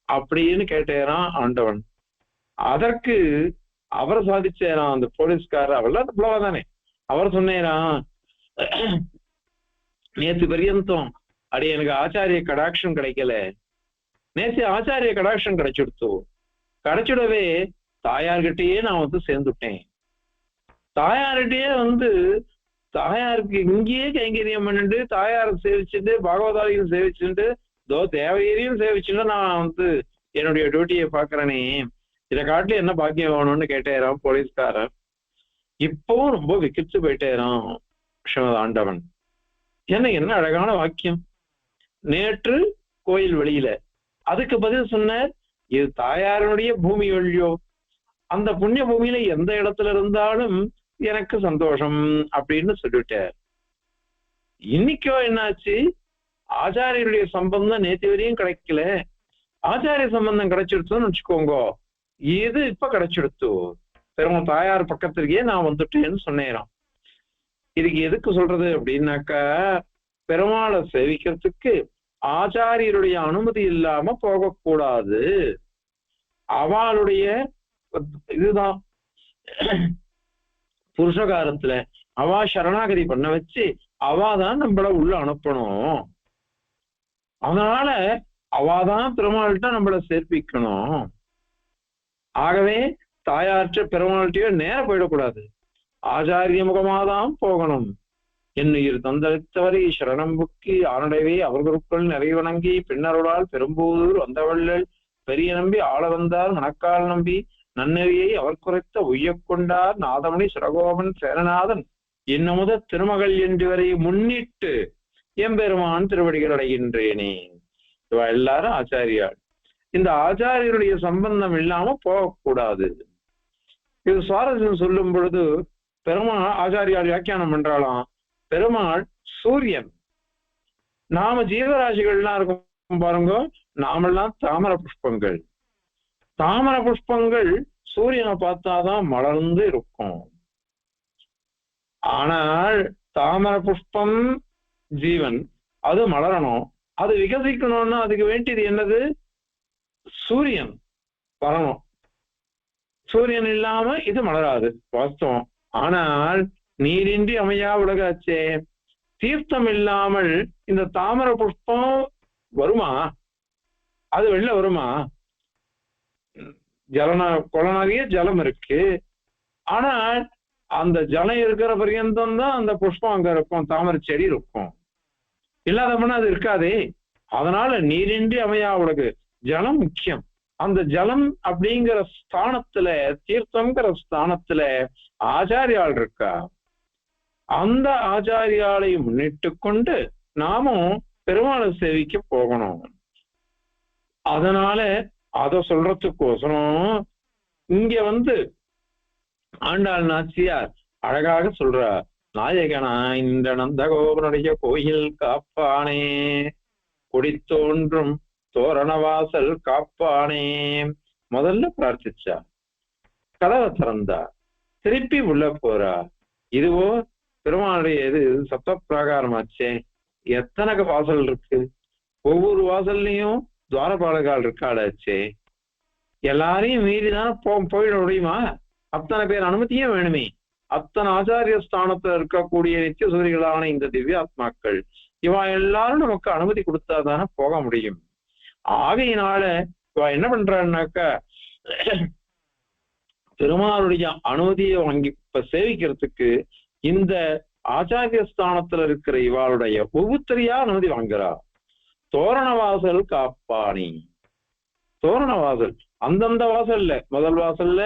அப்படின்னு கேட்டாராம் ஆண்டவன். அதற்கு அவர் சாதிச்சாராம் அந்த போலீஸ்காரர், அவெல்லாம் புலவாதானே, அவர் சொன்னேராம், நேத்து பரியந்தம் அடி எனக்கு ஆச்சாரிய கடாட்சம் கிடைக்கல, நேத்து ஆச்சாரிய கடாட்சம் கிடைச்சிடுத்து, கிடைச்சிடவே தாயார்கிட்டயே நான் சேர்ந்துட்டேன், தாயார்கிட்டயே தாயாருக்கு இங்கேயே கைங்கரியம் பண்ணிட்டு தாயாரை சேவிச்சுட்டு பாகவதாரியும் சேவிச்சுட்டு தேவையையும் சேவிச்சுட்டு நான் என்னுடைய டியூட்டியை பாக்குறேனே, இதை காட்டில என்ன பாக்கியம் வேணும்னு கேட்டேராம் போலீஸ்காரர். இப்பவும் ரொம்ப விக்கிச்சு போயிட்டேராம் ஸ்ரீமத் ஆண்டவன். என்ன அழகான வாக்கியம், நேற்று கோயில் வெளியில, அதுக்கு பதில் சொன்னார் இது தாயாருடைய பூமி வழியோ, அந்த புண்ணிய பூமியில எந்த இடத்துல இருந்தாலும் எனக்கு சந்தோஷம் அப்படின்னு சொல்லிட்டார். இன்னைக்கோ என்னாச்சு, ஆச்சாரியருடைய சம்பந்தம் நேற்று வரையும் கிடைக்கல, ஆச்சாரிய சம்பந்தம் கிடைச்சிடுத்துன்னு வச்சுக்கோங்க, இது இப்ப கிடைச்சிடுத்து, பெருமாள் தாயார் பக்கத்திற்கே நான் வந்துட்டேன்னு சொன்னேன். இதுக்கு எதுக்கு சொல்றது அப்படின்னாக்கா, பெருமாளை சேவிக்கிறதுக்கு ஆச்சாரியருடைய அனுமதி இல்லாம போகக்கூடாது. அவளுடைய இதுதான் புருஷகாரத்துல அவா சரணாகதி பண்ண வச்சு அவாதான் நம்மள உள்ள அனுப்பணும். அதனால அவாதான் பெருமாள்கிட்ட நம்மள சேர்ப்பிக்கணும். ஆகவே தாயாற்ற பெருமாள்கிட்டயோ நேர போயிடக்கூடாது, ஆச்சாரிய முகமாதான் போகணும். என்னுயிர் தந்தளித்தவரை சரணம் புக்கி ஆனடவே அவர்களுக்குள் நிறைய வணங்கி பின்னருளால் பெரும்போதூர் வந்தவள்ளல் பெரிய நம்பி ஆள வந்தார் மணக்கால் நம்பி நன்னறியை அவர் குறைத்த உய்யக் கொண்டார் நாதமணி சிறகோபன் சேரநாதன் இன்னமுத திருமகள் என்று வரை முன்னிட்டு எம்பெருமான் திருவடிகள் அடைகின்றேனே. இவ எல்லாரும் ஆச்சாரியாள். இந்த ஆச்சாரியருடைய சம்பந்தம் இல்லாம போகக்கூடாது. இது சுவாரஸ்யம் சொல்லும் பொழுது பெருமாள் ஆச்சாரியால் வியாக்கியானம் பண்றாளாம், பெருமாள் சூரியன், நாம ஜீவராசிகள்லாம் இருக்கும் பாருங்க, நாமெல்லாம் தாமர புஷ்பங்கள். தாமர புஷ்பங்கள் சூரியனை பார்த்தாதான் மலர்ந்து இருக்கும். ஆனால் தாமர புஷ்பம் ஜீவன், அது மலரணும், அது விகசிக்கணும்னா அதுக்கு வேண்டியது என்னது, சூரியன் வரணும். சூரியன் இல்லாம இது மலராது வாஸ்தவம். ஆனால் நீரின்றி அமையா உலகாச்சே, தீர்த்தம் இல்லாமல் இந்த தாமர புஷ்பம் வருமா, அது வெளில வருமா? குளநறிய ஜலம் இருக்கு, ஆனால் அந்த ஜலம் இருக்கிற பர்யந்தம் தான் அந்த புஷ்பம் அங்க இருக்கும், தாமரை செடி இருக்கும், இல்லாதப்பனா அது இருக்காதே. அதனால நீரின்றி அமையா உலகு, ஜலம் முக்கியம். அந்த ஜலம் அப்படிங்கிற ஸ்தானத்துல, தீர்த்தம்ங்கிற ஸ்தானத்துல ஆச்சாரியால் இருக்கா, அந்த ஆச்சாரியாலை முன்னிட்டு கொண்டு நாமும் பெருமாளை சேவிக்க போகணும். அதனால அத சொல்றதுக்கோசரம் இங்க ஆண்டாள் நாச்சியார் அழகாக சொல்றார், நாயகனா இந்த நந்தகோபனுடைய கோயில் காப்பானே, குடித்தோன்றும் தோரணவாசல் காப்பானே. முதல்ல பிரார்த்திச்சா, கதவை திறந்தா, திருப்பி உள்ள போறா. இதுவோ பெருமாளுடைய இது சப்த பிராகாரமாச்சே, எத்தனை வாசல் இருக்கு, ஒவ்வொரு வாசல்லையும் துவாரபாலகால் இருக்காளாச்சே, எல்லாரையும் மீறிதான் போயிட முடியுமா? அத்தனை பேர் அனுமதியும் வேணுமே. அத்தனை ஆச்சாரிய ஸ்தானத்துல இருக்கக்கூடிய நித்திய சூரிகளான இந்த திவ்ய ஆத்மாக்கள் இவா எல்லாரும் நமக்கு அனுமதி கொடுத்தாதானே போக முடியும். ஆகையினால இவ என்ன பண்றான்னாக்கா, பெருமாளுடைய அனுமதியை வாங்கி இப்ப சேவிக்கிறதுக்கு இந்த ஆச்சாரிய ஸ்தானத்துல இருக்கிற இவாளுடைய ஒவ்வொருத்தரையா அனுமதி வாங்குறா. தோரணவாசல் காப்பாணி, தோரணவாசல் அந்தந்த வாசல்ல முதல் வாசல்ல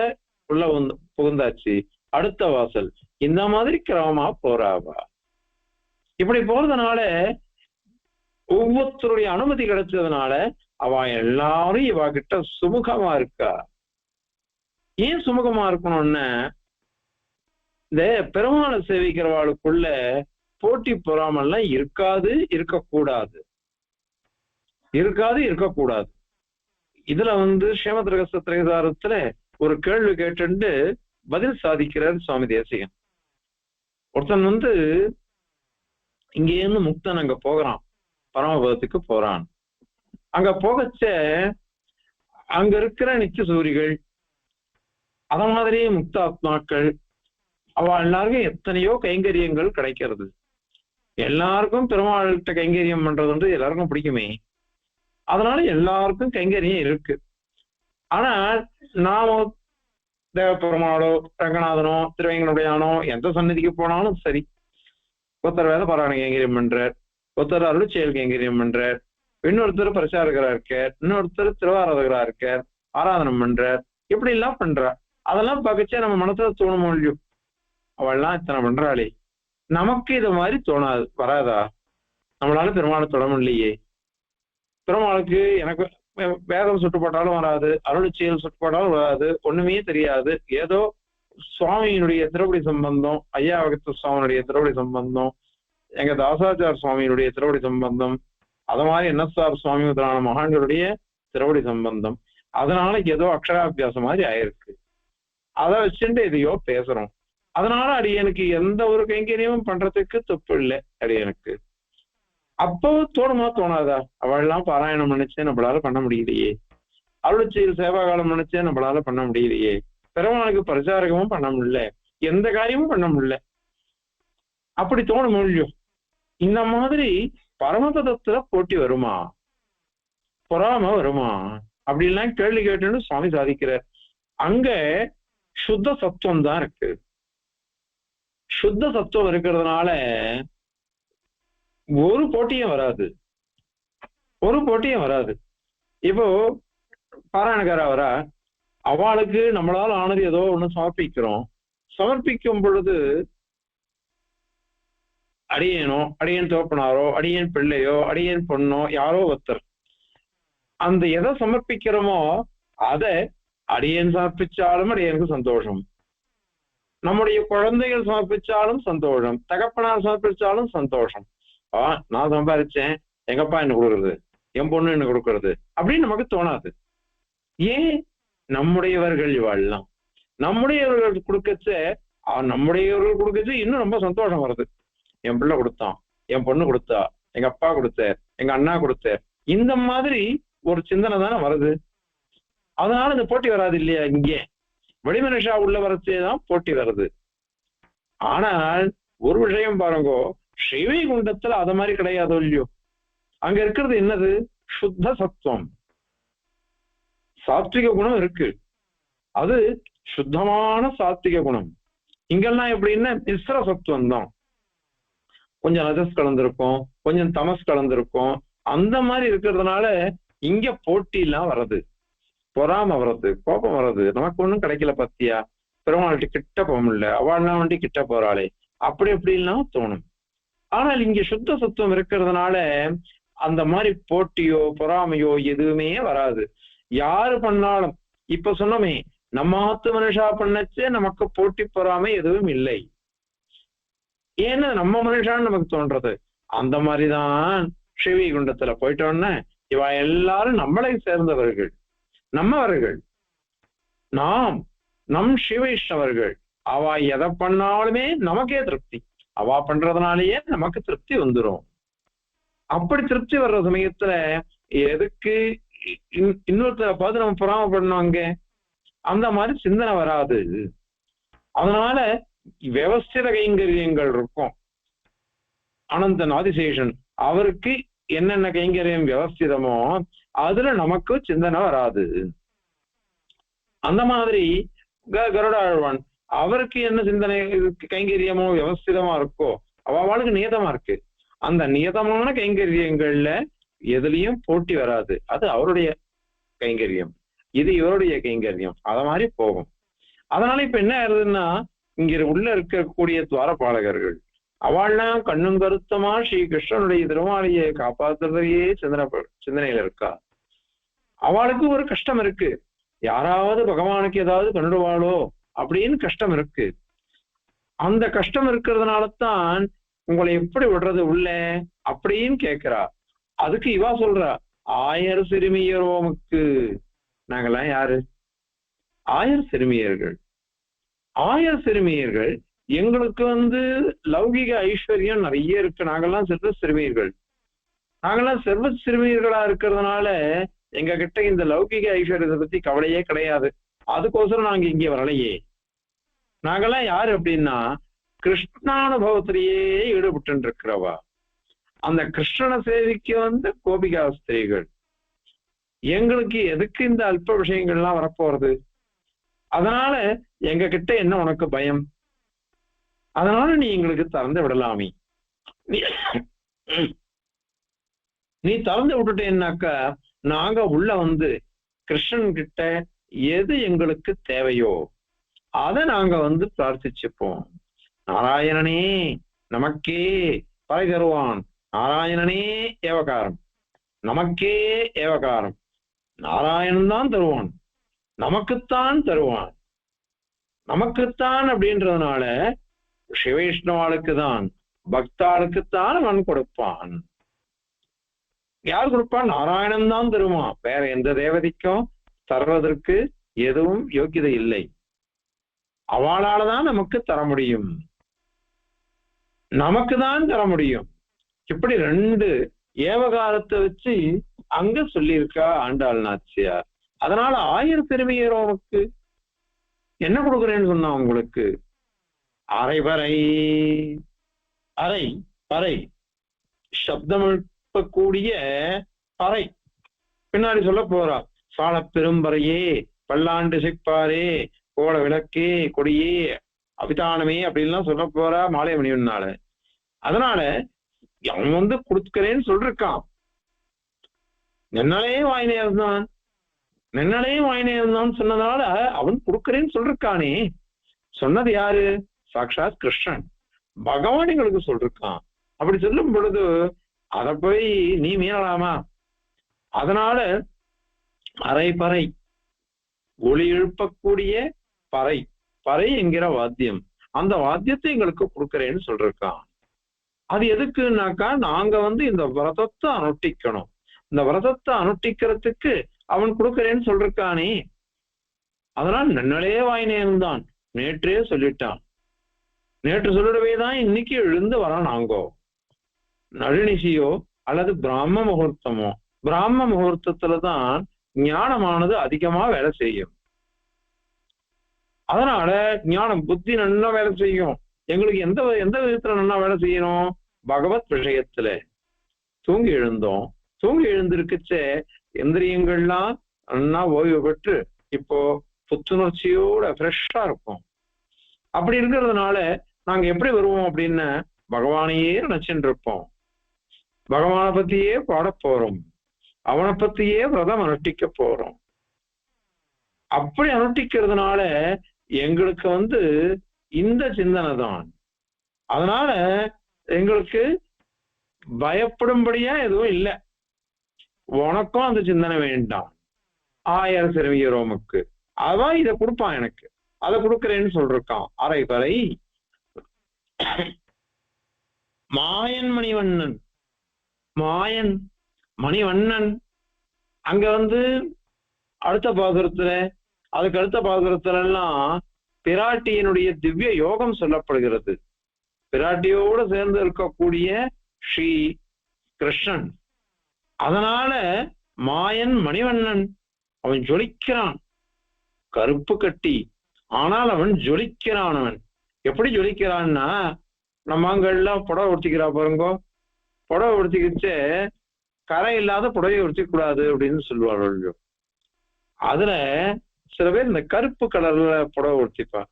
உள்ள புகுந்தாச்சு, அடுத்த வாசல் இந்த மாதிரி கிரமமா போறாவா. இப்படி போறதுனால ஒவ்வொருத்தருடைய அனுமதி கிடைச்சதுனால அவ எல்லாரும் இவ கிட்ட சுமூகமா இருக்கா. ஏன் சுமூகமா இருக்கணும்னா இந்த பெருமாளை சேவிக்கிறவாளுக்குள்ள போட்டி பொறாமல்லாம் இருக்கக்கூடாது. இதுல ஸ்ரீமத் ரகசிய திரைசாரத்துல ஒரு கேள்வி கேட்டு பதில் சாதிக்கிறார் சுவாமி தேசிகன். ஒருத்தன் இங்க இருந்து முக்தன் அங்க போகிறான், பரமபதத்துக்கு போறான். அங்க போகச்ச அங்க இருக்கிற நித்திய சூரிகள், அத மாதிரியே முக்தாத்மாக்கள், அவ எல்லாருக்கும் எத்தனையோ கைங்கரியங்கள் கிடைக்கிறது. எல்லாருக்கும் பெருமாள்கிட்ட கைங்கரியம் பண்றது எல்லாருக்கும் பிடிக்குமே, அதனால எல்லாருக்கும் கைங்கரியம் இருக்கு. ஆனா நாம தேவப்பெருமாளோ ரங்கநாதனோ திருவேங்கனுடையானோ எந்த சன்னதிக்கு போனாலும் சரி, ஒருத்தர் வேத பாராயண கைங்கரியம் பண்றார், ஒருத்தர் அருள் செயல் கைங்கரியம் பண்றார், இன்னொருத்தர் பிரச்சாரகரா இருக்கார், இன்னொருத்தர் திருவாராதகரா இருக்கார், ஆராதனம் பண்றார், இப்படி எல்லாம் பண்றார். அதெல்லாம் பார்க்கச்சே நம்ம மனசுல தோணும் இல்லையோ, அவள்லாம் இத்தனை பண்றாளே, நமக்கு இது மாதிரி தோணாது, வராதா? நம்மளால பெருமாளை தொட முடியலையே, பெருமாளுக்கு எனக்கு வேதம் சுட்டுப்பட்டாலும் வராது, அருள் செயல் சுட்டுப்பட்டாலும் வராது, ஒண்ணுமே தெரியாது. ஏதோ சுவாமியினுடைய திருவடி சம்பந்தம், ஐயாவகத்து சுவாமியினுடைய திருவடி சம்பந்தம், எங்க தாசாச்சார சுவாமியினுடைய திருவடி சம்பந்தம், அது மாதிரி என்எஸ்ஆர் சுவாமி முதலான மகான்களுடைய திருவடி சம்பந்தம், அதனால ஏதோ அக்ஷராபியாசம் மாதிரி ஆயிருக்கு. அதை வச்சுட்டு எதையோ பேசுறோம். அதனால அடியனுக்கு எந்த ஒரு கைங்கரியமும் பண்றதுக்கு தப்பு இல்லை அடியனுக்கு. அப்போ தோணுமா தோணாதா? அவள்லாம் பாராயணம் நினைச்சே நம்மளால பண்ண முடியலையே, அருள்செயல் சேவாகாலம் நினைச்சே நம்மளால பண்ண முடியலையே, பெருமாளுக்கு பிரச்சாரகமும் பண்ண முடியல, எந்த காரியமும் பண்ண முடியல, அப்படி தோண முடியும். இந்த மாதிரி பரமபதத்துல போட்டி வருமா, பொறாம வருமா அப்படின்லாம் கேள்வி கேட்டுன்னு சுவாமி சாதிக்கிறார். அங்க சுத்த சத்துவம் தான் இருக்கு. சுத்த சத்துவம் இருக்கிறதுனால ஒரு போட்டியும் வராது. இப்போ பாராயணக்காரா வரா, அவளுக்கு நம்மளால ஆனது ஏதோ ஒண்ணு சமர்ப்பிக்கும் பொழுது அடியேனோ, அடியேன் தோப்பனாரோ, அடியேன் பிள்ளையோ, அடியேன் பொண்ணோ, யாரோ ஒருத்தர் அந்த எதை சமர்ப்பிக்கிறோமோ அதை அடியேன் சமர்ப்பிச்சாலும் அடியனுக்கு சந்தோஷம், நம்முடைய குழந்தைகள் சமர்ப்பிச்சாலும் சந்தோஷம், தகப்பனார் சமர்ப்பிச்சாலும் சந்தோஷம். நான் சம்பாதிச்சேன், எங்கப்பா என்ன கொடுக்கறது, என் பொண்ணு என்ன கொடுக்கறது அப்படின்னு நமக்கு தோணாது. ஏன்? நம்முடையவர்கள் இவாள்லாம் நம்முடையவர்கள் கொடுக்கச்சு இன்னும் ரொம்ப சந்தோஷம் வருது. என் பிள்ளை கொடுத்தான், என் பொண்ணு கொடுத்தா, எங்க அப்பா கொடுத்தார், எங்க அண்ணா கொடுத்தார், இந்த மாதிரி ஒரு சிந்தனை தானே வருது. அதனால இந்த போட்டி வராது இல்லையா? இங்கே வெளிமனுஷா உள்ள வரச்சேதான் போட்டி வருது. ஆனால் ஒரு விஷயம் பாருங்கோ, ஸ்ரீவைகுண்டத்துல அத மாதிரி கிடையாது இல்லையோ. அங்க இருக்கிறது என்னது? சுத்த சத்துவம், சாத்விக குணம் இருக்கு. அது சுத்தமான சாத்விக குணம். இங்கெல்லாம் எப்படின்னா மிஸ்ர சத்துவம் தான், கொஞ்சம் ரஜஸ் கலந்திருக்கும், கொஞ்சம் தமஸ் கலந்திருக்கும். அந்த மாதிரி இருக்கிறதுனால இங்க போட்டி எல்லாம் வர்றது, பொறாம வர்றது, கோபம் வர்றது. நமக்கு ஒண்ணும் கிடைக்கல பத்தியா, பெருமாள்கிட்ட கிட்ட போக முடியல, அவள்லாம் கிட்ட போறாளே, அப்படி எப்படின்லாம் தோணும். ஆனால் இங்க சுத்த சத்துவம் இருக்கிறதுனால அந்த மாதிரி போட்டியோ பொறாமையோ எதுவுமே வராது. யாரு பண்ணாலும், இப்ப சொன்னோமே நம்ம ஆத்து மனுஷா பண்ணச்சே நமக்கு போட்டி பொறாமை எதுவும் இல்லை. ஏன்னா நம்ம மனுஷான்னு நமக்கு தோன்றது. அந்த மாதிரிதான் ஸ்ரீவைகுண்டத்துல போயிட்டோன்னு இவ எல்லாரும் நம்மளை சேர்ந்தவர்கள், நம்மவர்கள், நம் ஸ்ரீவைஷ்ணவர்கள். அவ எதை பண்ணாலுமே நமக்கே திருப்தி, அவ பண்றதுனாலயே நமக்கு திருப்தி வந்துடும். அப்படி திருப்தி வர்ற சமயத்துல எதுக்கு இன்னொருத்தரை பார்த்து நம்ம பொறாம பண்ணணும்? அங்க அந்த மாதிரி சிந்தனை வராது. அதனால வியவஸ்தித கைங்கரியங்கள் இருக்கும். அனந்தன் ஆதிசேஷன் அவருக்கு என்னென்ன கைங்கரியம் வியவஸ்திதமோ அதுல நமக்கு சிந்தனை வராது. அந்த மாதிரி கருட ஆழ்வான் அவருக்கு என்ன சிந்தனை கைங்கரியமோ வியவஸ்திதமா இருக்கோ அவளுக்கு நியதமா இருக்கு. அந்த நியதமான கைங்கரியங்கள்ல எதுலயும் போட்டி வராது. அது அவருடைய கைங்கரியம், இது இவருடைய கைங்கரியம், அத மாதிரி போகும். அதனால இப்ப என்ன ஆகுதுன்னா, இங்க உள்ள இருக்கக்கூடிய துவாரபாலகர்கள் அவள்லாம் கண்ணும் கருத்தமா ஸ்ரீ கிருஷ்ணனுடைய திருமாலையை காப்பாத்துறதையே சிந்தனையில இருக்கா. அவளுக்கு ஒரு கஷ்டம் இருக்கு, யாராவது பகவானுக்கு ஏதாவது கண்டுடுவாளோ அப்படின்னு கஷ்டம் இருக்கு. அந்த கஷ்டம் இருக்கிறதுனாலதான் உங்களை எப்படி விடுறது உள்ள அப்படின்னு கேட்கிறா. அதுக்கு இவா சொல்றா, ஆயர் சிறுமியரோமுக்கு. நாங்கெல்லாம் யாரு? ஆயர் சிறுமியர்கள். ஆயர் சிறுமியர்கள் எங்களுக்கு லௌகிக ஐஸ்வர்யம் நிறைய இருக்கு. நாங்கெல்லாம் செல்வ சிறுமியர்கள். நாங்கெல்லாம் செல்வ சிறுமியர்களா இருக்கிறதுனால எங்க கிட்ட இந்த லௌகிக ஐஸ்வர்யத்தை பத்தி கவலையே கிடையாது. அதுக்கோசரம் நாங்க இங்கே வரலையே. நாங்கெல்லாம் யாரு அப்படின்னா கிருஷ்ணானுபவத்திலேயே ஈடுபட்டு இருக்கிறவா. அந்த கிருஷ்ணனை சேவிக்க கோபிகா ஸ்திரீகள். எங்களுக்கு எதுக்கு இந்த அல்ப விஷயங்கள்லாம் வரப்போறது? அதனால எங்க கிட்ட என்ன உனக்கு பயம்? அதனால நீ எங்களுக்கு திறந்து விடலாமே. நீ திறந்து விட்டுட்டேன்னாக்கா நாங்க உள்ள கிருஷ்ணன் கிட்ட எது எங்களுக்கு தேவையோ அதை நாங்க பிரார்த்திச்சுப்போம். நாராயணனே நமக்கே பறை தருவான், நாராயணனே ஏவகாரம், நமக்கே ஏவகாரம், நாராயணன் தான் தருவான், நமக்குத்தான் தருவான். நமக்குத்தான் அப்படின்றதுனால சிவைஷ்ணவாளுக்கு தான், பக்தாளுக்குத்தான் அவன் கொடுப்பான். யார் கொடுப்பான்? நாராயணன் தான் தருவான். வேற எந்த தேவதைக்கும் தருவதற்கு எதுவும் யோக்கியதை இல்லை. அவளாலதான் நமக்கு தர முடியும், நமக்கு தான் தர முடியும். இப்படி ரெண்டு ஏவகாரத்தை வச்சு அங்க சொல்லியிருக்கா ஆண்டாள் நாச்சியார். அதனால ஆயிரம் பெருமையரோனுக்கு என்ன கொடுக்குறேன்னு சொன்னா உங்களுக்கு அரைவரை, அரை பறை சப்தம் எழுப்பக்கூடிய பறை. பின்னாடி சொல்ல போறா, சால பெரும்பறையே பல்லாண்டு சிப்பாரே கோல விளக்கே கொடியே அபிதானமே அப்படின்லாம் சொல்ல போறா மாலை மணிவனால. அதனால அவன் கொடுக்கிறேன்னு சொல்றான். நென்னாலே வாயினேர் தான், நென்னாலே வாயினேர் தான் சொன்னதால அவன் கொடுக்கிறேன்னு சொல்றானே. சொன்னது யாரு? சாக்ஷாத் கிருஷ்ணன் பகவான் எங்களுக்கு சொல்றான். அப்படி சொல்லும் பொழுது அதை போய் நீ மீறலாமா? அதனால அரைப்பறை ஒளி எழுப்பக்கூடிய பறை, பறை என்கிற வாத்தியம், அந்த வாத்தியத்தை எங்களுக்கு கொடுக்கிறேன்னு சொல்றான். அது எதுக்குன்னாக்கா நாங்க இந்த விரதத்தை அனுஷ்டிக்கணும். இந்த விரதத்தை அனுஷ்டிக்கிறதுக்கு அவன் கொடுக்கிறேன்னு சொல்றானே. அதனால் நன்னலே வாயினேன் தான் நேற்றே சொல்லிட்டான். நேற்று சொல்லிடவே தான் இன்னைக்கு எழுந்து வர நாங்கோ. நடுநிசியோ அல்லது பிராம முகூர்த்தமோ, பிராம முகூர்த்தத்துலதான் ஞானமானது அதிகமா வேலை செய்யும். அதனால ஞானம் புத்தி நல்லா வேலை செய்யும். எங்களுக்கு எந்த விதத்துல நல்லா வேலை செய்யணும்? பகவத் விஷயத்துல. தூங்கி எழுந்தோம், தூங்கி எழுந்திருக்குச்ச இந்திரியங்கள்லாம் நல்லா ஓய்வு பெற்று இப்போ புத்துணர்ச்சியோட ஃப்ரெஷ்ஷா இருக்கும். அப்படி இருக்கிறதுனால நாங்க எப்படி வருவோம் அப்படின்னா பகவானையே நினைச்சுட்டு இருப்போம், பகவானை பத்தியே பாட போறோம், அவனை பத்தியே விரதம் அனுஷ்டிக்க போறோம். அப்படி அனுஷ்டிக்கிறதுனால எங்களுக்கு இந்த சிந்தனை தான். அதனால எங்களுக்கு பயப்படும்படியா எதுவும் இல்லை. உனக்கும் அந்த சிந்தனை வேண்டாம். ஆயிரம் சிறுமியரோமுக்கு அவன் இதை கொடுப்பான், எனக்கு அதை கொடுக்கிறேன்னு சொல்றான். அரைபறை மாயன் மணிவண்ணன், மாயன் மணிவண்ணன் அங்க அடுத்த பாசுரத்துல, அதுக்கு அடுத்த பாசுரத்துல எல்லாம் பிராட்டியினுடைய திவ்ய யோகம் சொல்லப்படுகிறது. பிராட்டியோடு சேர்ந்து இருக்கக்கூடிய ஸ்ரீ கிருஷ்ணன். அதனால மாயன் மணிவண்ணன் அவன் ஜொலிக்கிறான், கருப்பு கட்டி, ஆனால் அவன் ஜொலிக்கிறான். அவன் எப்படி ஜொலிக்கிறான்னா, நம்ம அங்கெல்லாம் புடவை உடுத்திக்கிறா பாருங்கோ, புடவை உடுத்திக்கிச்சு கரை இல்லாத புடவையை உடுத்திக்க கூடாது அப்படின்னு சொல்லுவார்கள். அதுல சில பேர் இந்த கருப்பு கலர்ல புடவை உடுத்திப்பா,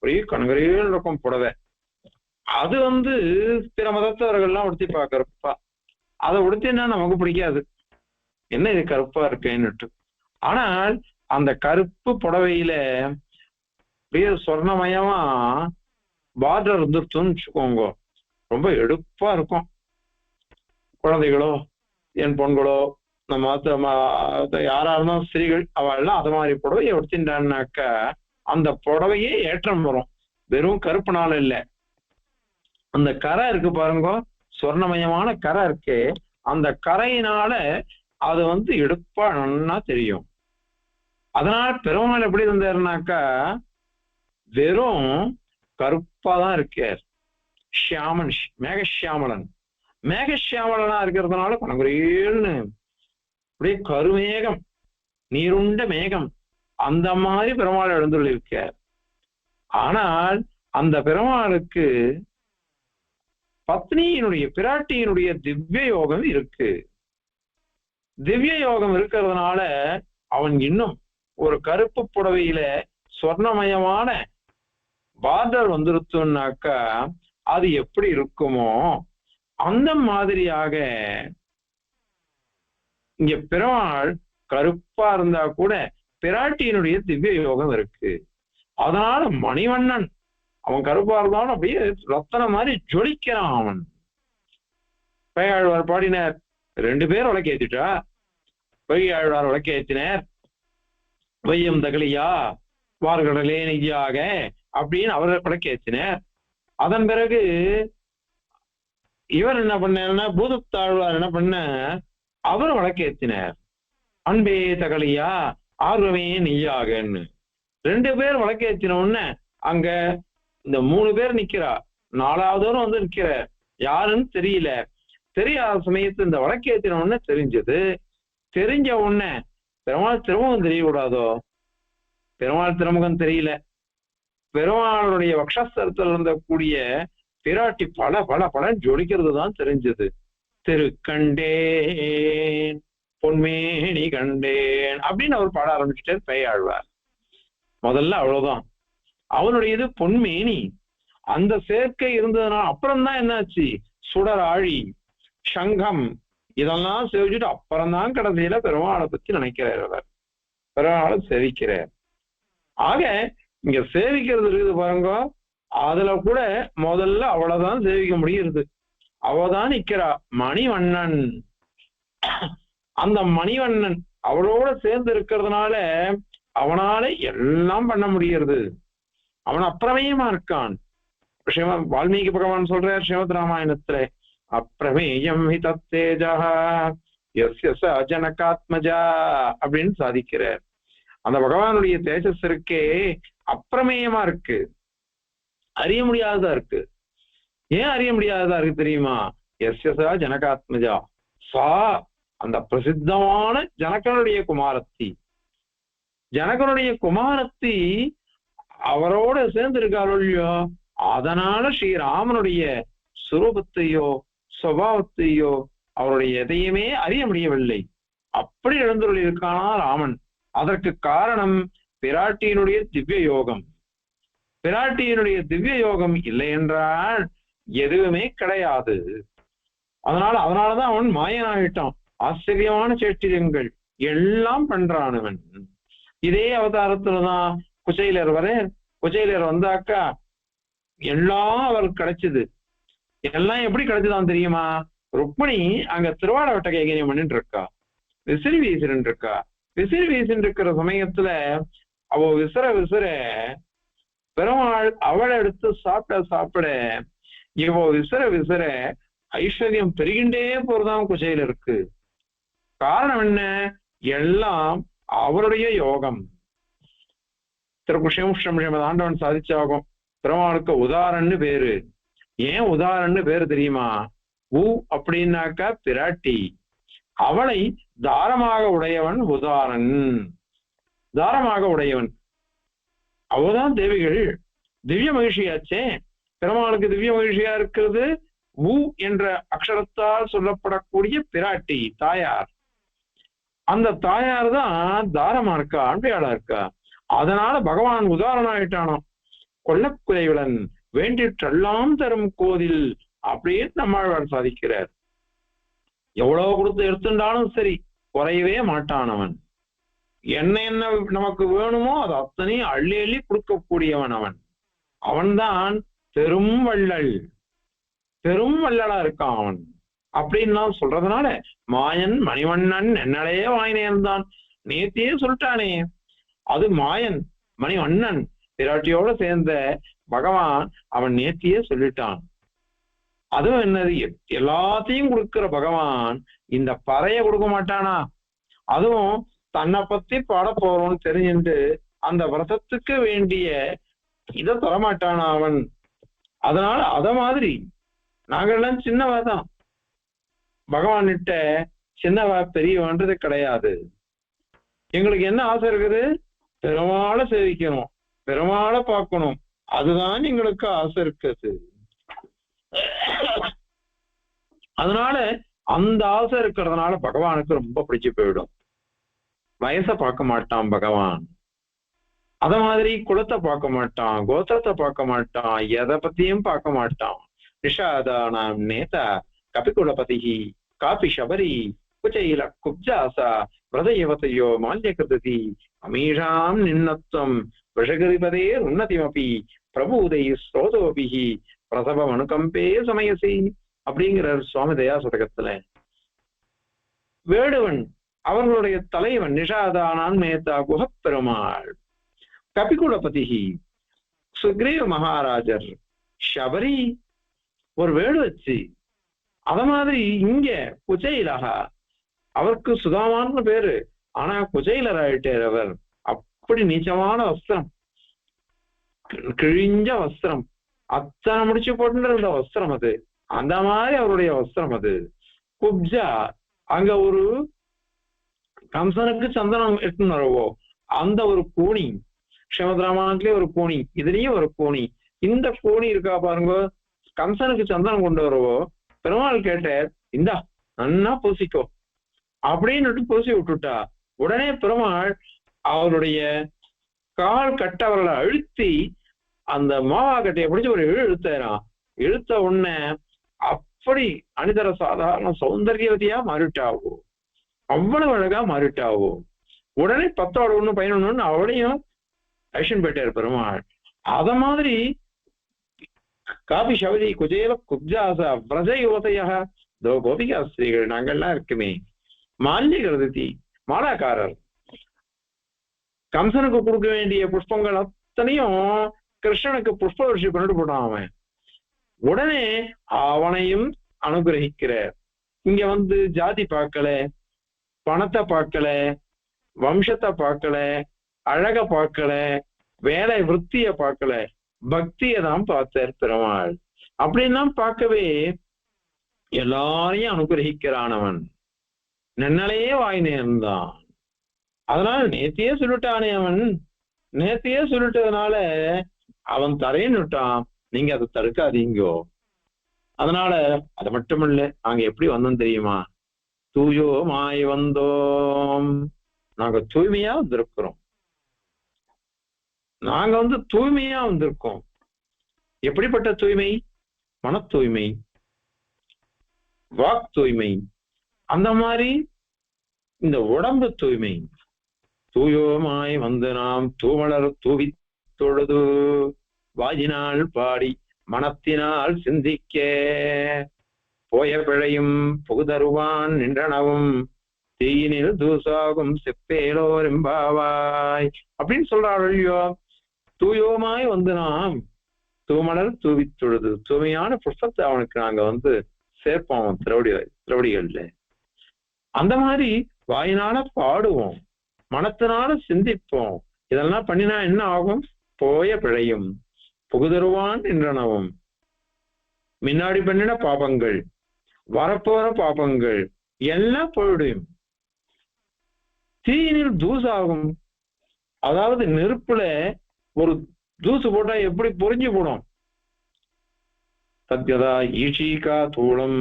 ஒரே கனகரேன்னு இருக்கும் புடவை. அது பிற மதத்தவர்கள்லாம் உடுத்திப்பா கருப்பா. அதை உடுத்தினா நமக்கு பிடிக்காது, என்ன இது கருப்பா இருக்கேன்னுட்டு. ஆனால் அந்த கருப்பு புடவையில அப்படியே சொர்ணமயமா பார்டர் இருந்துருச்சுன்னு வச்சுக்கோங்க, ரொம்ப எடுப்பா இருக்கும். குழந்தைகளோ என் பொண்களோ நம்ம யாரா இருந்தாலும் ஸ்திரீகள் அவள்லாம் அது மாதிரி புடவையை எடுத்துட்டான்னாக்கா அந்த புடவையே ஏற்றம் வரும். வெறும் கருப்புனால இல்லை, அந்த கரை இருக்கு பாருங்க, சொர்ணமயமான கரை இருக்கு, அந்த கரையினால அது எடுப்பா நன்னா தெரியும். அதனால பெருமாள் எப்படி இருந்தாருனாக்கா வெறும் கருப்பா தான் இருக்கார். ஷியாமன், மேகஷியாமலன். மேகஷியாமலனா இருக்கிறதுனால கனகுரேல்னு அப்படியே கருமேகம், நீருண்ட மேகம், அந்த மாதிரி பெருமாள் எழுந்துள்ளிருக்கார். ஆனால் அந்த பெருமாளுக்கு பத்னியினுடைய பிராட்டியினுடைய திவ்ய யோகம் இருக்கு. திவ்ய யோகம் இருக்கிறதுனால அவன் இன்னும் ஒரு கருப்பு புடவையில சொர்ணமயமான பார்டர் வந்துருச்சுன்னாக்கா அது எப்படி இருக்குமோ அந்த மாதிரியாக இங்க பெருமாள் கருப்பா இருந்தா கூட பிராட்டியினுடைய திவ்ய யோகம் இருக்கு. அதனால மணிவண்ணன் அவன் கருப்பா இருந்தாலும் அப்படியே ரத்தன மாதிரி ஜொலிக்கிறான். அவன் பேயாழ்வார் பாடினார், 2 பேர் விளக்கேத்திட்டா. பேயாழ்வார் விளக்கேத்தினார், வையம் தகலியா வார்கடலே நெய்யாக அப்படின்னு அவர் விளக்கேத்தினார். அதன் பிறகு இவர் என்ன பண்ணாருன்னா பூதத்தாழ்வார் என்ன பண்ண, அவர் வழக்கேற்றினார், அன்பே தகலியா ஆர்வமே நெய்யாகன்னு. 2 பேர் வழக்கேற்றின உடனே அங்க இந்த 3 பேர் நிக்கிறா, 4வதும் நிக்கிற, யாருன்னு தெரியல. தெரியாத சமயத்து இந்த வழக்கேற்றின உடனே தெரிஞ்சது. தெரிஞ்ச உடனே பெருமாள் திருமுகம் தெரியக்கூடாதோ, பெருமாள் திருமுகம் தெரியல. பெருமாளுடைய வக்ஷஸ்தலத்தில் இருந்தக்கூடிய பிராட்டி பல பல பலன் ஜொலிக்கிறது தான் தெரிஞ்சது. திருக்கண்டேன் பொன்மேனி கண்டேன் அப்படின்னு அவர் பாட ஆரம்பிச்சுட்டார் பேயாழ்வார். முதல்ல அவ்வளவுதான், அவனுடையது பொன்மேனி. அந்த சேர்க்கை இருந்ததுனால அப்புறம்தான் என்னாச்சு, சுடர் ஆழி சங்கம் இதெல்லாம் சேவிச்சுட்டு அப்புறம்தான் கடைசியில பெருமாளை பத்தி நினைக்கிறார் அவர், பெருமாளை சேவிக்கிறார். ஆக இங்க சேவிக்கிறது இருக்குது பாருங்க, அதுல கூட முதல்ல அவளைதான் சேவிக்க முடியுது. அவதான் நிக்கிறா மணிவண்ணன். அந்த மணிவண்ணன் அவளோட சேர்ந்து இருக்கிறதுனால அவனால எல்லாம் பண்ண முடியறது. அவன் அப்பிரமேயமா இருக்கான். வால்மீகி பகவான் சொல்றார் ஸ்ரீமத் ராமாயணத்துல, அப்பிரமேயம் ஹி தத்தேஜா யஸ்ய ச ஜனகாத்மஜா அப்படின்னு சாதிக்கிறார். அந்த பகவானுடைய தேஜஸ் இருக்கே அப்பிரமேயமா இருக்கு, அறிய முடியாததா இருக்கு. ஏன் அறிய முடியாததா இருக்கு தெரியுமா? எஸ்ய ச ஜனகாத்மஜா, சா அந்த பிரசித்தமான ஜனகனுடைய குமாரத்தி. ஜனகனுடைய குமாரத்தி அவரோட சேர்ந்து இருக்காரோ இல்லையோ, அதனால ஸ்ரீராமனுடைய சுரூபத்தையோ சுபாவத்தையோ அவருடைய எதையுமே அறிய முடியவில்லை. அப்படி எழுந்துள்ள இருக்கானா ராமன். அதற்கு காரணம் பிராட்டியினுடைய திவ்ய யோகம். பிராட்டியினுடைய திவ்ய யோகம் இல்லை என்றால் எதுவுமே கிடையாது. அதனாலதான் அவன் மாயனாயிட்டான். ஆச்சரியமான சேஷ்டிதங்கள் எல்லாம் பண்றான் அவன். இதே அவதாரத்துலதான் குச்சைலர் வர, குச்சைலர் வந்தாக்கா எல்லாம் அவருக்கு கிடைச்சது. எல்லாம் எப்படி கிடைச்சதான் தெரியுமா? ருக்மிணி அங்க திருவாட வட்ட கைகரியம் பண்ணிட்டு இருக்கா, விசிறி வீசின்னு இருக்கா. விசிறி வீசின்னு இருக்கிற சமயத்துல அவ விசிற விசிற பெருமாள் அவளை எடுத்து சாப்பிட இவ விசிற விசிற ஐஸ்வர்யம் பெருகின்றே போறதாம் குச்சையில இருக்கு. காரணம் என்ன? எல்லாம் அவருடைய யோகம். திருக்குஷம் ஆண்டவன் சாதிச்சாகும். பெருமாளுக்கு உதாரன்னு பேரு. ஏன் உதாரன்னு பேரு தெரியுமா? அப்படின்னாக்கா பிராட்டி, அவளை தாரமாக உடையவன் உதாரன். தாரமாக உடையவன் அவதான் தேவிகள். திவ்ய மகிழ்ச்சியாச்சே. பெருமாளுக்கு திவ்ய மகிழ்ச்சியா இருக்கிறது என்ற அக்ஷரத்தால் சொல்லப்படக்கூடிய பிராட்டி தாயார். அந்த தாயார் தான் தாரமா இருக்கா, அன்பையாளா இருக்கா. அதனால பகவான் உதாரணம் ஆயிட்டானோ. கொல்லக்குறைவுடன் வேண்டிற்றெல்லாம் தரும் கோதில் அப்படின்னு நம்மாழ்வார் சாதிக்கிறார். எவ்வளவு கொடுத்து எடுத்துட்டாலும் சரி குறையவே மாட்டான் அவன். என்ன என்ன நமக்கு வேணுமோ அது அத்தனையும் அள்ளி அள்ளி கொடுக்கக்கூடியவன் அவன். அவன்தான் பெரும் வள்ளல், பெரும் வள்ளலா இருக்கான் அவன் அப்படின்னு சொல்றதுனால மாயன் மணிவண்ணன் என்னலே வாயினேன் தான் நேத்தியே சொல்லிட்டானே. அது மாயன் மணிவண்ணன் பிராட்டியோட சேர்ந்த பகவான் அவன் நேத்தியே சொல்லிட்டான். அதுவும் என்னது, எல்லாத்தையும் கொடுக்கிற பகவான் இந்த பறைய கொடுக்க மாட்டானா? அதுவும் தன்னை பத்தி பாட போறோம்னு தெரிஞ்சுட்டு அந்த விரதத்துக்கு வேண்டிய இதை தரமாட்டானா அவன். அதனால அத மாதிரி நாங்கெல்லாம் சின்னவா தான், பகவான்கிட்ட சின்னவா பெரியவன்றது கிடையாது. எங்களுக்கு என்ன ஆசை இருக்குது? பெருமாளை சேவிக்கணும், பெருமாளை பார்க்கணும், அதுதான் எங்களுக்கு ஆசை இருக்குது. அதனால அந்த ஆசை இருக்கிறதுனால பகவானுக்கு ரொம்ப பிடிச்சு போயிடும். வயசை பார்க்க மாட்டான் பகவான். அத மாதிரி குலத்தை பார்க்க மாட்டான், கோத்திரத்தை பார்க்க மாட்டான், எதை பத்தியும் பார்க்க மாட்டான். நிஷாதானாம் நேதா கபிகுலபதி காபி சபரி குச்சையில குப்ஜாசா விரதயவதையோ மால்யகிருதி அமீஷாம் நின்னத்துவம் விஷகிரிபதே உன்னதிமபி பிரபூதை ஸ்ரோதோபிஹி பிரசவ அனுகம்பே சமயசி அப்படிங்கிறார் சுவாமி தயா சதகத்துல. வேடுவன் அவர்களுடைய தலைவன் நிஷாதானான் மேத்தா குஹப்பெருமாள் கபிகுலபதி சுக்ரீவ மகாராஜர் சபரி ஒரு வேடு வச்சு. அத மாதிரி இங்க குஜைலகா அவருக்கு சுதாமான்னு பேரு, ஆனா குஜைலர் ஆயிட்டார் அவர். அப்படி நீச்சமான வஸ்திரம், கிழிஞ்ச வஸ்திரம், அத்தனை முடிச்சு போட்டு வஸ்திரம் அது, அந்த மாதிரி அவருடைய வஸ்திரம் அது. குப்ஜா அங்க ஒரு கம்சனுக்கு சந்தனம் எடுத்துன்னு வரவோ அந்த ஒரு கூனி, ஸ்ரீமத் ராமாயணத்திலேயே ஒரு கூனி, இதுலயும் ஒரு கூனி. இந்த கூனி இருக்கா பாருங்க, கம்சனுக்கு சந்தனம் கொண்டு வரவோ பெருமாள் கேட்டார், இந்தா நன்னா பூசிக்கோ அப்படின்னு பூசி விட்டுட்டா. உடனே பெருமாள் அவருடைய கால் கட்டவர்களை அழுத்தி அந்த மாவா கட்டையை பிடிச்சி ஒரு இழுத்தாராம். இழுத்த உடனே அப்படி அனிதர சாதாரண சௌந்தர்யவதியா மாறிட்டாவோ, அவ்வளவு அழகா மாறிட்டாவோ. உடனே 10 11 அவளையும் ஆக்ஷன் போயிட்டார் பெருமாள். அத மாதிரி காபி சவதி குஜேல குப்ஜாச பிரஜ யுவதையா தோ கோபிகா ஸ்திரீகள் நாங்கள்லாம் இருக்குமே. மால்யகிருதி மாலாக்காரர் கம்சனுக்கு கொடுக்க வேண்டிய புஷ்பங்கள் அத்தனையும் கிருஷ்ணனுக்கு புஷ்ப வருஷி பண்ணிட்டு போட்டான் அவன். உடனே அவனையும் அனுகிரகிக்கிற. இங்க ஜாதி பார்க்கல, பணத்தை பார்க்கல, வம்சத்தை பார்க்கல, அழக பார்க்கல, வேலை விற்த்திய பார்க்கல, பக்தியை தான் பார்த்தார் பெருமாள். அப்படின்னா பார்க்கவே எல்லாரையும் அனுகிரகிக்கிறானவன். நன்னலையே வாய் நேர்ந்தான். அதனால நேத்தியே சொல்லிட்டானே அவன். நேத்தியே சொல்லிட்டதுனால அவன் தரையின்னு விட்டான். நீங்க அதை தடுக்காதீங்கோ. அதனால அது மட்டுமில்ல, நாங்க எப்படி வந்தோம் தெரியுமா? தூயோ மாய் வந்தோம். நாங்க தூய்மையா வந்திருக்கிறோம். நாங்க தூய்மையா வந்திருக்கோம். எப்படிப்பட்ட தூய்மை? மன தூய்மை, வாக் தூய்மை, அந்த மாதிரி இந்த உடம்பு தூய்மை. தூயோமாய் வந்து நாம் தூமலர் தூவி தொழுது வாயினால் பாடி மனத்தினால் சிந்திக்க போய பிழையும் புகுதருவான் நின்றனவும் தீயினில் தூசாகும் செப்பேலோர் எம்பாவாய் அப்படின்னு சொல்றாள். இல்லையோ, தூயோமாய் வந்து நாம் தூமலர் தூவி தொழுது, தூய்மையான புஷ்பத்தை அவனுக்கு நாங்க சேர்ப்போம் திருவடிகள்ல. அந்த மாதிரி வாயினால பாடுவோம், மனத்தினால சிந்திப்போம். இதெல்லாம் பண்ணினா என்ன ஆகும்? போய பிழையும் புகுதருவான் என்றனவும். முன்னாடி பண்ணின பாபங்கள், வரப்போற பாபங்கள் எல்லாம் போயிடும். தீயினில் தூசாகும், அதாவது நெருப்புல ஒரு தூசு போட்டா எப்படி பொறிஞ்சு போடும்? சத்யதா ஈஷிகா தூளம்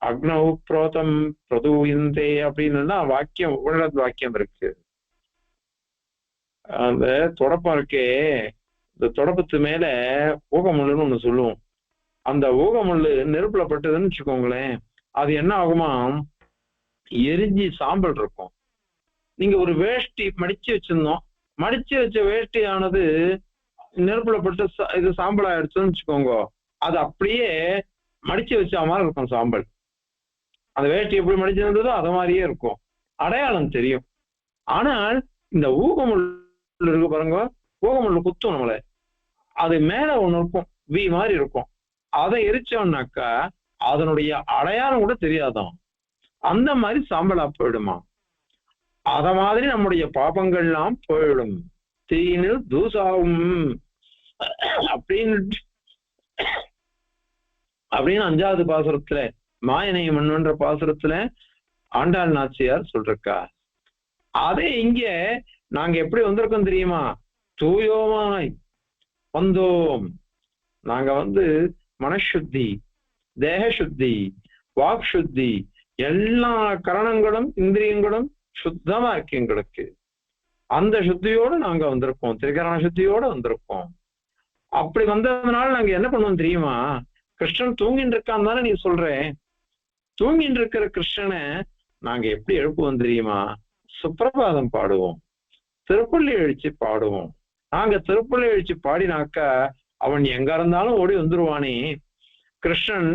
அக்னௌ புரோதம் பிரதூயந்தே அப்படின்னு வாக்கியம் உபனிஷத் வாக்கியம் இருக்கு. அந்த தொடப்பம் இருக்கே, இந்த தொடப்பத்து மேல ஊகமுள்ளுன்னு ஒண்ணு சொல்லுவோம். அந்த ஊகமுள்ளு நெருப்புல பட்டதுன்னு வச்சுக்கோங்களேன், அது என்ன ஆகுமா, எரிஞ்சி சாம்பல் இருக்கும். நீங்க ஒரு வேஷ்டி மடிச்சு வச்சிருந்தோம், மடிச்சு வச்ச வேஷ்டி ஆனது நெருப்புல பட்டு இது சாம்பல் ஆயிடுச்சுன்னு வச்சுக்கோங்க, அது அப்படியே மடிச்சு வச்ச மாதிரி இருக்கும் சாம்பல். அந்த வேஷ்டி எப்படி மடிச்சிருந்ததோ அது மாதிரியே இருக்கும், அடையாளம் தெரியும். ஆனால் இந்த ஊகமுள் இருக்கு பாருங்க, ஊகமுள்ள குத்தும் நம்மள, அது மேல ஒண்ணு இருக்கும் வி மாதிரி இருக்கும், அதை எரிச்சோம்னாக்கா அதனுடைய அடையாளம் கூட தெரியாதான், அந்த மாதிரி சாம்பலா போயிடுமா. அத மாதிரி நம்முடைய பாபங்கள்லாம் போயிடும், தீனில் தூசாவும் அப்படின்னு அப்படின்னு 5வது பாசுரத்துல மாயனை மண்ணுன்ற பாசுரத்துல ஆண்டாள் நாச்சியார் சொல்றா. அதே இங்க நாங்க எப்படி வந்திருக்கோம் தெரியுமா, தூயோமாய் வந்தோம். நாங்க மனசுத்தி, தேக சுத்தி, வாக் சுத்தி, எல்லா கரணங்களும் இந்திரியங்களும் சுத்தமா இருக்கு எங்களுக்கு. அந்த சுத்தியோடு நாங்க வந்திருக்கோம், திரிகரண சுத்தியோட வந்திருக்கோம். அப்படி வந்ததுனால நாங்க என்ன பண்ணுவோம் தெரியுமா, கிருஷ்ணன் தூங்கிட்டு இருக்கான் தானே நீ சொல்ற, தூங்கிட்டு இருக்கிற கிருஷ்ணனை நாங்க எப்படி எழுப்புவோம் தெரியுமா, சுப்பிரபாதம் பாடுவோம், திருப்பள்ளி எழுச்சி பாடுவோம். நாங்க திருப்பள்ளி எழுச்சி பாடினாக்கா அவன் எங்க இருந்தாலும் ஓடி வந்துருவானே. கிருஷ்ணன்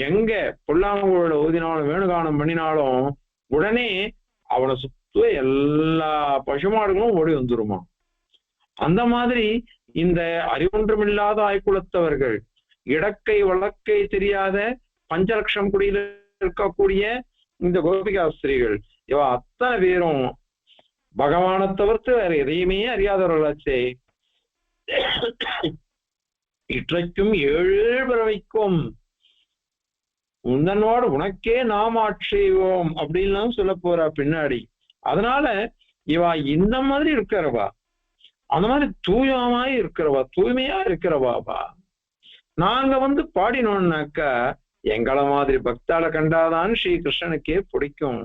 எங்க புல்லாங்குழல ஊதினாலும் வேணுகானம் பண்ணினாலும் உடனே அவனை சுத்த எல்லா பசுமாடுகளும் ஓடி வந்துருமா. அந்த மாதிரி இந்த அறிவொன்றுமில்லாத ஆய்குலத்தவர்கள், இடக்கை வழக்கை தெரியாத பஞ்சலட்சம் குடியில இருக்கக்கூடிய இந்த கோபிகாஸ்திரிகள், இவ அத்தனை பேரும் பகவானை தவிர்த்து வேற எதையுமே அறியாதவர்களாச்சே. இற்றைக்கும் 7 பிறவைக்கும் உந்தனோடு உனக்கே நாம் ஆட்சேவோம் அப்படின்லாம் சொல்ல போறா பின்னாடி. அதனால இவா இந்த மாதிரி இருக்கிறவா, அந்த மாதிரி தூயமாய் இருக்கிறவா, தூய்மையா இருக்கிறவாபா. நாங்க பாடினோம்னாக்கா எங்களை மாதிரி பக்தால கண்டாதான் ஸ்ரீ கிருஷ்ணனுக்கே பிடிக்கும்.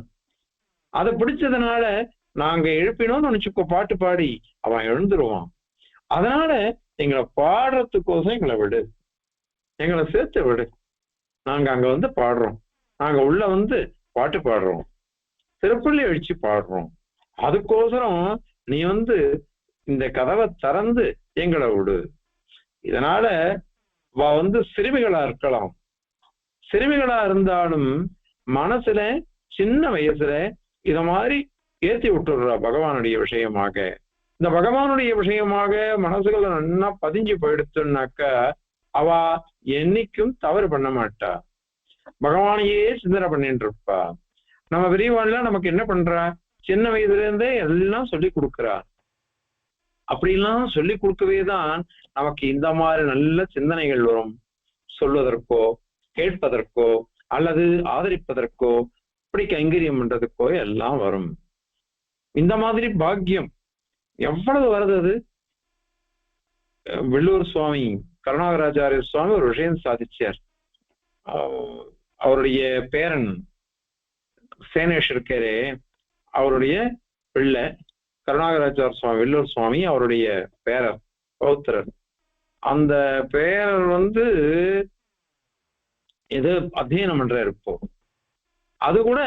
அதை பிடிச்சதுனால நாங்க எழுப்பினோம்னு நினைச்சுக்கோ, பாட்டு பாடி அவன் எழுந்துருவான். அதனால எங்களை பாடுறதுக்கோசம் எங்களை விடு, எங்களை சேர்த்து விடு. நாங்க அங்க பாடுறோம், நாங்க உள்ள பாட்டு பாடுறோம், திருப்பள்ளி அழிச்சு பாடுறோம். அதுக்கோசரம் நீ இந்த கதவை திறந்து எங்களை விடு. இதனால சிறுமிகளா இருக்கலாம், சிறுமிகளா இருந்தாலும் மனசுல சின்ன வயசுல இத மாதிரி ஏத்தி விட்டுடுறா பகவானுடைய விஷயமாக. இந்த பகவானுடைய விஷயமாக மனசுகளை நல்லா பதிஞ்சு போயிடுச்சுன்னாக்கா அவ என்னைக்கும் தவறு பண்ண மாட்டா, பகவானையே சிந்தனை பண்ணிட்டு இருப்பா. நம்ம பெரியவாள்லாம் நமக்கு என்ன பண்றா, சின்ன வயதுல இருந்தே எல்லாம் சொல்லி கொடுக்குறா. அப்படிலாம் சொல்லி கொடுக்கவே தான் நமக்கு இந்த மாதிரி நல்ல சிந்தனைகள் வரும், சொல்வதற்கோ கேட்பதற்கோ அல்லது ஆதரிப்பதற்கோ இப்படி கைங்கரியம் பண்றதுக்கோ எல்லாம் வரும். இந்த மாதிரி பாக்கியம் எவ்வளவு வருது. அது வெள்ளூர் சுவாமி கருணாகராச்சாரிய சுவாமி ஒரு விஷயம் சாதிச்சார். அவருடைய பேரன் சேனேஷ் இருக்காரே, அவருடைய பிள்ளை கருணாகராச்சார சுவாமி, வெள்ளூர் சுவாமி அவருடைய பேரர் பௌத்திரர். அந்த பேரர் எது அத்தியனம் பண்றாரு இப்போ. அது கூட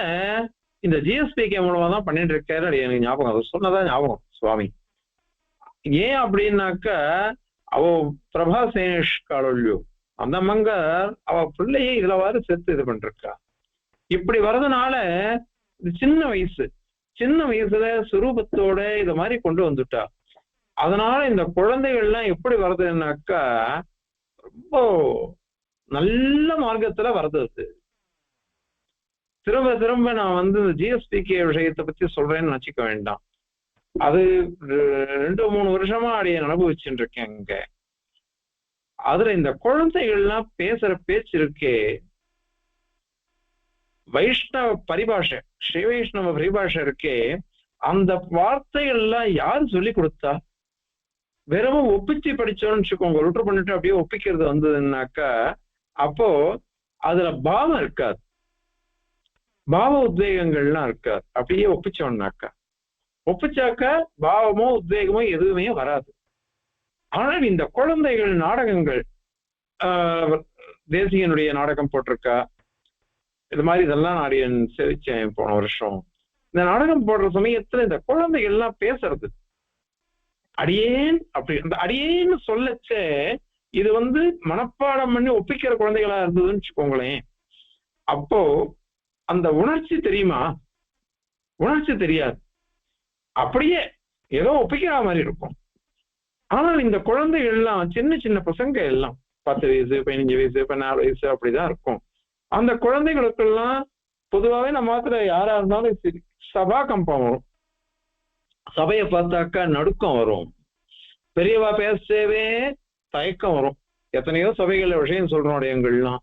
இந்த ஜிஎஸ்பிகே மூலமா தான் பண்ணிட்டு இருக்காரு. அது எனக்கு ஞாபகம், அது சொன்னதான் ஞாபகம் சுவாமி. ஏன் அப்படின்னாக்கா அவ பிரபா சேனேஷ் காலொல்லியோ அந்த மங்கர் அவ பிள்ளையை இதுலவாறு சேர்த்து இது பண்ணிருக்கா. இப்படி வர்றதுனால சின்ன வயசுல சுரூபத்தோட இத மாதிரி கொண்டு வந்துட்டா. அதனால இந்த குழந்தைகள்லாம் எப்படி வருதுன்னாக்கா ரொம்ப நல்ல மார்க்கத்துல வருது. திரும்ப திரும்ப நான் இந்த ஜிஎஸ்பிகே விஷயத்தை பத்தி சொல்றேன்னு நினைச்சுக்க வேண்டாம். அது 2-3 வருஷமா அடைய அனுபவிச்சுட்டு இருக்கேன் இங்க. அதுல இந்த குழந்தைகள்லாம் பேசுற பேச்சு இருக்கே, வைஷ்ணவ பரிபாஷை, ஸ்ரீ வைஷ்ணவ பரிபாஷை இருக்கே, அந்த வார்த்தைகள்லாம் யாரு சொல்லி கொடுத்தா? வெறும் ஒப்பிச்சு படிச்சோன்னு வச்சுக்கோங்க, ருட்ரு பண்ணிட்டு அப்படியே ஒப்பிக்கிறது வந்ததுன்னாக்கா அப்போ அதுல பாவம் இருக்காது. பாவ உத்வேகங்கள்லாம் இருக்காது. அப்படியே ஒப்பிச்சோம்னாக்கா, ஒப்பிச்சாக்கா பாவமோ உத்வேகமோ எதுவுமே வராது. ஆனால் இந்த குழந்தைகள் நாடகங்கள், தேசியனுடைய நாடகம் போட்டிருக்கா, இது மாதிரி இதெல்லாம் நான் சேவிச்சேன் போன வருஷம். இந்த நாடகம் போடுற சமயத்துல இந்த குழந்தைகள் எல்லாம் பேசுறது, அடியேன் அப்படி அந்த அடியேன்னு சொல்லச்சே இது மனப்பாடம் பண்ணி ஒப்பிக்கிற குழந்தைகளா இருந்ததுன்னு வச்சுக்கோங்களேன். அப்போ அந்த உணர்ச்சி தெரியுமா? உணர்ச்சி தெரியாது, அப்படியே ஏதோ ஒப்பிக்கிற மாதிரி இருக்கும். ஆனால் இந்த குழந்தைகள் எல்லாம் சின்ன சின்ன பசங்க எல்லாம் 10 வயசு 15 வயசு 14 வயசு அப்படிதான் இருக்கும். அந்த குழந்தைகளுக்கெல்லாம் பொதுவாகவே நம்ம மாத்திர யாரா இருந்தாலும் சரி சபா கம்பம் வரும். சபையை பார்த்தாக்கா நடுக்கம் வரும், பெரியவா பேசவே தயக்கம் வரும். எத்தனையோ சபைகள்ல விஷயம் சொல்றோம் எங்கள்லாம்.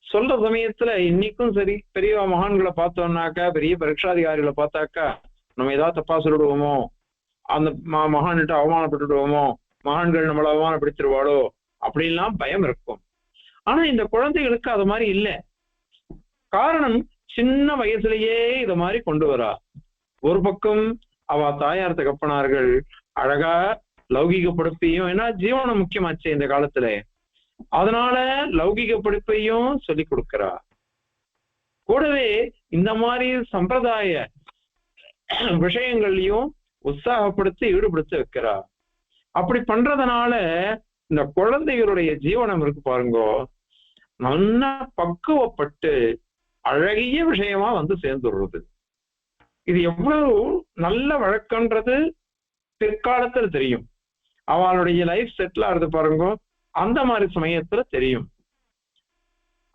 சொல்ற சமயத்துல இன்னைக்கும் சரி பெரிய மகான்களை பார்த்தோம்னாக்கா, பெரிய பரீட்சாதிகாரிகளை பார்த்தாக்கா நம்ம ஏதாவது தப்பா சொல்லிடுவோமோ, அந்த மகான்கிட்ட அவமானப்பட்டுடுவோமோ, மகான்கள் நம்மளை அவமானப்படுத்திடுவாளோ அப்படின்லாம் பயம் இருக்கும். ஆனா இந்த குழந்தைகளுக்கு அது மாதிரி இல்லை. காரணம் சின்ன வயசுலயே இத மாதிரி கொண்டு வரா. ஒரு பக்கம் அவ தாயார் தகப்பனார்கள் அழகா லௌகிக படிப்பையும், ஏன்னா ஜீவனம் முக்கியமாச்சு இந்த காலத்துல, அதனால லௌகிக படிப்பையும் சொல்லி கொடுக்கிறா. கூடவே இந்த மாதிரி சம்பிரதாய விஷயங்கள்லயும் உற்சாகப்படுத்தி ஈடுபடுத்த வைக்கிறா. அப்படி பண்றதுனால இந்த குழந்தைகளுடைய ஜீவனம் இருக்கு பாருங்க, நல்லா பக்குவப்பட்டு அழகிய விஷயமா சேர்ந்துடுறது. இது எவ்வளவு நல்ல வழக்கன்றது பிற்காலத்துல தெரியும். அவளுடைய லைஃப் செட்டில் ஆகுது பாருங்க, அந்த மாதிரி சமயத்துல தெரியும்.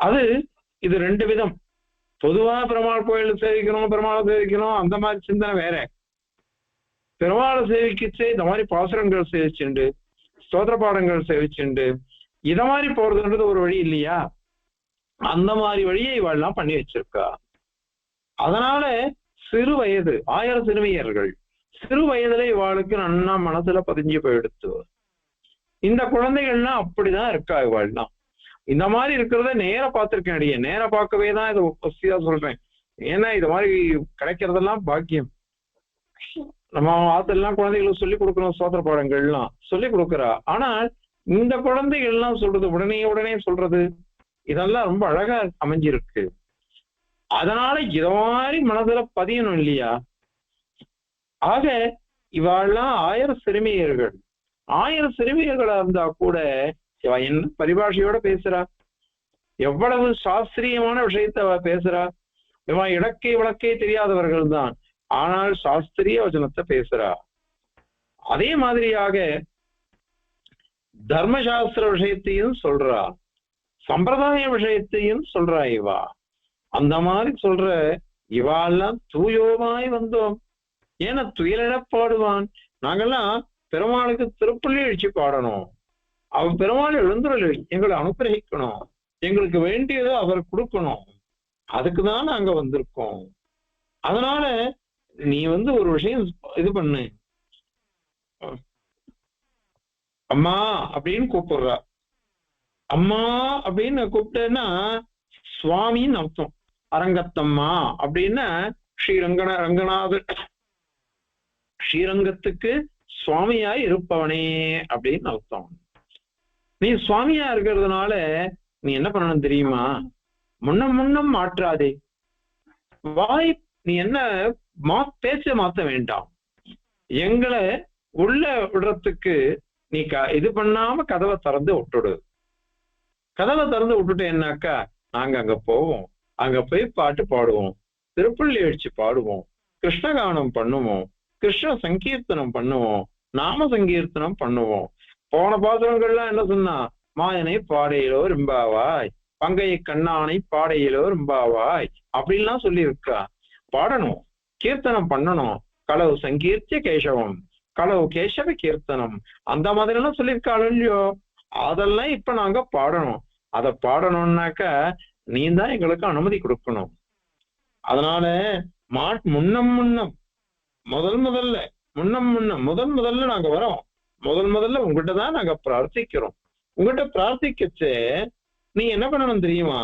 அது இது ரெண்டு விதம். பொதுவா பெருமாள் கோயில் சேவிக்கணும், பெருமாளை சேவிக்கணும், அந்த மாதிரி சிந்தனை வேற. பெருமாளை சேவிக்கிச்சு இந்த மாதிரி பாசுரங்கள் சேவிச்சுண்டு, ஸ்தோத்திர பாடங்கள் சேவிச்சுண்டு இத மாதிரி போறதுன்றது ஒரு வழி இல்லையா? அந்த மாதிரி வழியை இவாள்லாம் பண்ணி வச்சிருக்கா. அதனால சிறு வயது 1000 சிறுமியர்கள் சிறு வயதுல இவாளுக்கு நன்னா மனசுல பதிஞ்சு போயிடுத்து. இந்த குழந்தைகள்லாம் அப்படிதான் இருக்கா. இவாள்லாம் இந்த மாதிரி இருக்கிறத நேர பார்த்திருக்கேன் அடியே, நேர பார்க்கவே தான் இதை வசதியா சொல்றேன். ஏன்னா இது மாதிரி கிடைக்கிறதெல்லாம் பாக்கியம். நம்ம ஆத்தெல்லாம் குழந்தைகளுக்கு சொல்லிக் கொடுக்கணும், சோதர பாடங்கள்லாம் சொல்லி கொடுக்குறா. ஆனால் இந்த குழந்தைகள்லாம் சொல்றது உடனே சொல்றது இதெல்லாம் ரொம்ப அழகா அமைஞ்சிருக்கு. அதனால இத மாதிரி மனதுல பதியணும் இல்லையா? ஆக இவாள்லாம் 1000 சிறுமியர்கள் 1000 சிறுமியர்களா இருந்தா கூட இவ என்ன பரிபாஷையோட பேசுறா, எவ்வளவு சாஸ்திரியமான விஷயத்த அவ பேசுறா. இவ இடக்கை விளக்கே தெரியாதவர்கள் தான், ஆனால் சாஸ்திரிய வச்சனத்தை பேசுறா. அதே மாதிரியாக தர்மசாஸ்திர விஷயத்தையும் சொல்றா, சம்பிரதாய விஷயத்தையும் சொல்றா. இவா அந்த மாதிரி சொல்ற இவாள்லாம் தூயோமாய் வந்தோம். ஏன்னா துயிலிட பாடுவான். நாங்கெல்லாம் பெருமாளுக்கு திருப்பள்ளி எழுச்சி பாடணும், அவர் பெருமாள் எழுந்துள்ள எங்களை அனுகிரகிக்கணும், எங்களுக்கு வேண்டியதோ அவர் கொடுக்கணும், அதுக்குதான் நாங்க வந்திருக்கோம். அதனால நீ ஒரு விஷயம் இது பண்ணு, அம்மா அப்படின்னு கூப்பிடுறா. அம்மா அப்படின்னு கூப்பிட்டேன்னா சுவாமின்னு அர்த்தம். அரங்கத்தம்மா அப்படின்னா ரங்கநாதர் ஸ்ரீரங்கத்துக்கு சுவாமியாய் இருப்பவனே அப்படின்னு அர்த்தம். நீ சுவாமியா இருக்கிறதுனால நீ என்ன பண்ணணும் தெரியுமா? முன்னம் மாற்றாதே. வாய் நீ என்ன பேச்ச மாத்த வேண்டாம். எங்களை உள்ள விடுறதுக்கு நீ இது பண்ணாம கதவை திறந்து விட்டுடு. கதவை திறந்து விட்டுட்டேன்னாக்கா நாங்க அங்க போவோம், அங்க போய் பாட்டு பாடுவோம், திருப்பள்ளி எழுச்சி பாடுவோம், கிருஷ்ணகானம் பண்ணுவோம், கிருஷ்ண சங்கீர்த்தனம் பண்ணுவோம், நாம சங்கீர்த்தனம் பண்ணுவோம். போன பாசுரங்கள்லாம் என்ன சொன்னா? மாயனை பாடையிலோ ரிம்பாவாய், பங்கைய கண்ணானை பாடையிலோ ரிம்பாவாய் அப்படின்லாம் சொல்லி இருக்கா. பாடணும், கீர்த்தனம் பண்ணணும். களவு சங்கீர்த்திய கேசவம், களவு கேசவ கீர்த்தனம், அந்த மாதிரி எல்லாம் சொல்லியிருக்காள் இல்லையோ? அதெல்லாம் இப்ப நாங்க பாடணும். அதை பாடணும்னாக்க நீ தான் எங்களுக்கு அனுமதி கொடுக்கணும். அதனால முன்னம் முதல்ல நாங்க வரோம். முதல்ல உங்ககிட்ட தான் நாங்க பிரார்த்திக்கிறோம். உங்ககிட்ட பிரார்த்திக்கச்சே நீ என்ன பண்ணணும் தெரியுமா?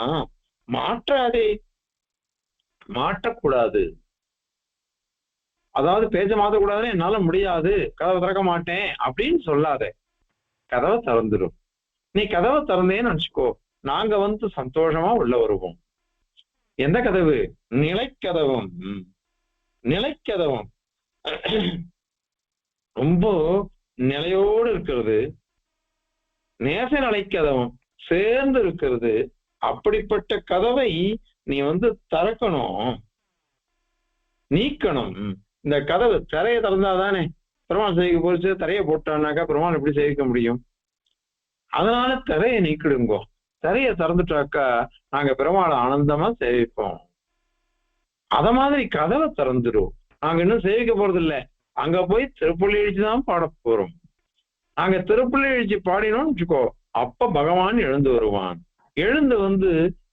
மாற்றாதே. மாட்டக்கூடாது. அதாவது பேச்ச மாத்தக்கூடாதுன்னு என்னால முடியாது, கதவை திறக்க மாட்டேன் அப்படின்னு சொல்லாத. கதவை திறந்துடும். நீ கதவை திறந்தேன்னு நினைச்சுக்கோ, நாங்க வந்து சந்தோஷமா உள்ள வருவோம். எந்த கதவு? நிலைக்கதவும். நிலைக்கதவும் ரொம்ப நிலையோடு இருக்கிறது, நேச நிலைக்கதவும் சேர்ந்து இருக்கிறது. அப்படிப்பட்ட கதவை நீ வந்து திறக்கணும், நீக்கணும். இந்த கதவு திரையை திறந்தாதானே பெருமாள் சேவிக்க போச்சு. திரையை போட்டானாக்கா பெருமாள் எப்படி சேவிக்க முடியும்? அதனால திரையை நீக்கிடுங்கோ. திரையை திறந்துட்டாக்கா நாங்க பெருமாளை ஆனந்தமா சேவிப்போம். அத மாதிரி கதவை திறந்துடும். நாங்க இன்னும் சேவிக்க போறது இல்லை, அங்க போய் திருப்பள்ளி எழுச்சிதான் பாட போறோம். நாங்க திருப்பள்ளி எழுச்சி பாடினோம்னு வச்சுக்கோ, அப்ப பகவான் எழுந்து வருவான். எழுந்து வந்து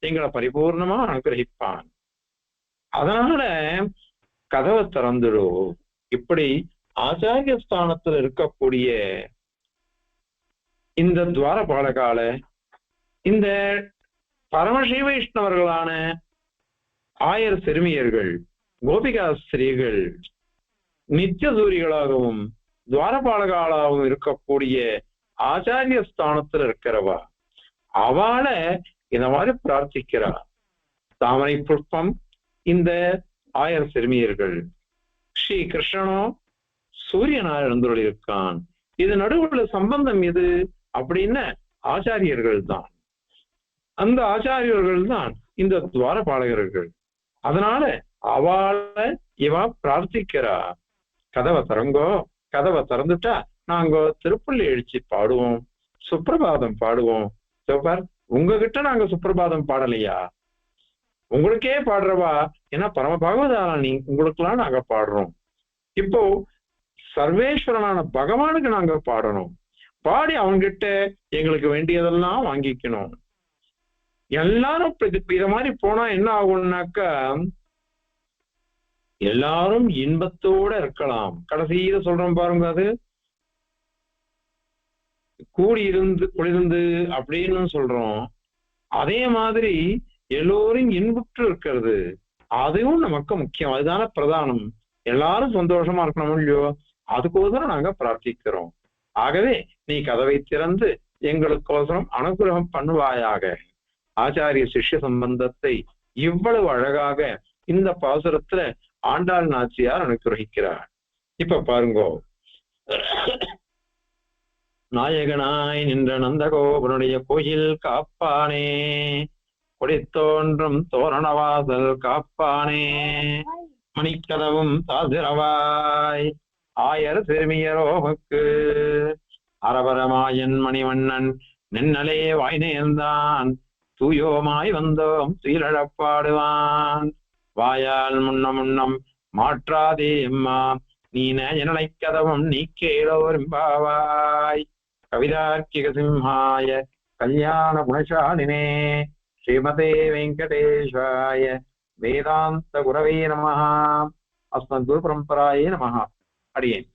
எங்களை பரிபூர்ணமா அனுகிரகிப்பான். அதனால கதவை திறந்துடும். இப்படி ஆச்சாரிய ஸ்தானத்துல இருக்கக்கூடிய இந்த துவாரபாலகால இந்த பரமசிவ வைஷ்ணவர்களான ஆயர் சிறுமியர்கள், கோபிகா ஸ்திரீகள், நித்திய சூரிகளாகவும் துவாரபாலகாலாகவும் இருக்கக்கூடிய ஆச்சாரிய ஸ்தானத்துல இருக்கிறவா அவளை இந்த மாதிரி பிரார்த்திக்கிறா. தாமரை புஷ்பம் இந்த ஆயர் சிறுமியர்கள், ஸ்ரீ கிருஷ்ணனோ சூரியனா எழுந்துள்ளிருக்கான். இது நடுவுல சம்பந்தம் எது அப்படின்னு ஆச்சாரியர்கள் தான். அந்த ஆச்சாரியர்கள் தான் இந்த துவாரபாலகர்கள். அதனால அவளை இவா பிரார்த்திக்கிறா. கதவை திறங்கோ, கதவை திறந்துட்டா நாங்க திருப்பள்ளி எழுச்சி பாடுவோம், சுப்பிரபாதம் பாடுவோம். சூப்பர், உங்ககிட்ட நாங்க சுப்பிரபாதம் பாடலையா? உங்களுக்கே பாடுறவா ஏன்னா பரம பகவதாராணி, உங்களுக்கெல்லாம் நாங்க பாடுறோம். இப்போ சர்வேஸ்வரனான பகவானுக்கு நாங்க பாடணும். பாடி அவன்கிட்ட எங்களுக்கு வேண்டியதெல்லாம் வாங்கிக்கணும். எல்லாரும் இத மாதிரி போனா என்ன ஆகும்னாக்கா எல்லாரும் இன்பத்தோட இருக்கலாம். கடைசியில சொல்றோம் பாருங்க, அது கூடியிருந்து குளிர்ந்து அப்படின்னு சொல்றோம். அதே மாதிரி எல்லோரும் இன்புற்று இருக்கிறது, அதுவும் நமக்கு முக்கியம். அதுதானே பிரதானம். எல்லாரும் சந்தோஷமா இருக்கணும் இல்லையோ, அதுக்கோசரம் நாங்க பிரார்த்திக்கிறோம். ஆகவே நீ கதவை திறந்து எங்களுக்கோசரம் அனுகிரகம் பண்ணுவாயாக. ஆச்சாரிய சிஷ்ய சம்பந்தத்தை இவ்வளவு அழகாக இந்த பாசுரத்துல ஆண்டாள் நாச்சியார் அனுகிரகிக்கிறார். இப்ப பாருங்கோ, நாயகனாய் நின்ற நந்தகோபனுடைய கோயில் காப்பானே, கொடித்தோன்றும் தோரணவாசல் காப்பானே, மணிக்கதவும் தாசிரவாய் ஆயர் சிறுமியரோமக்கு அரபரமாயன் மணிவண்ணன் நின்னலே வாய்நேர்ந்தான் தூயோமாய் வந்தோம் துயிலழப்பாடுவான் வாயால் முன்னம் மாற்றாதே எம்மா நீ நேயனலை கதவும் நீக்கேலோரும்பாவாய். கவிதார்க்கிக சிம்ஹாய கல்யாண குணசாலினே ஸ்ரீமதே வெங்கடேஷாய வேதாந்த குரவே நமஹ. அஸ்மத் குரு பரம்பராயே நமஹ. அடியேன்.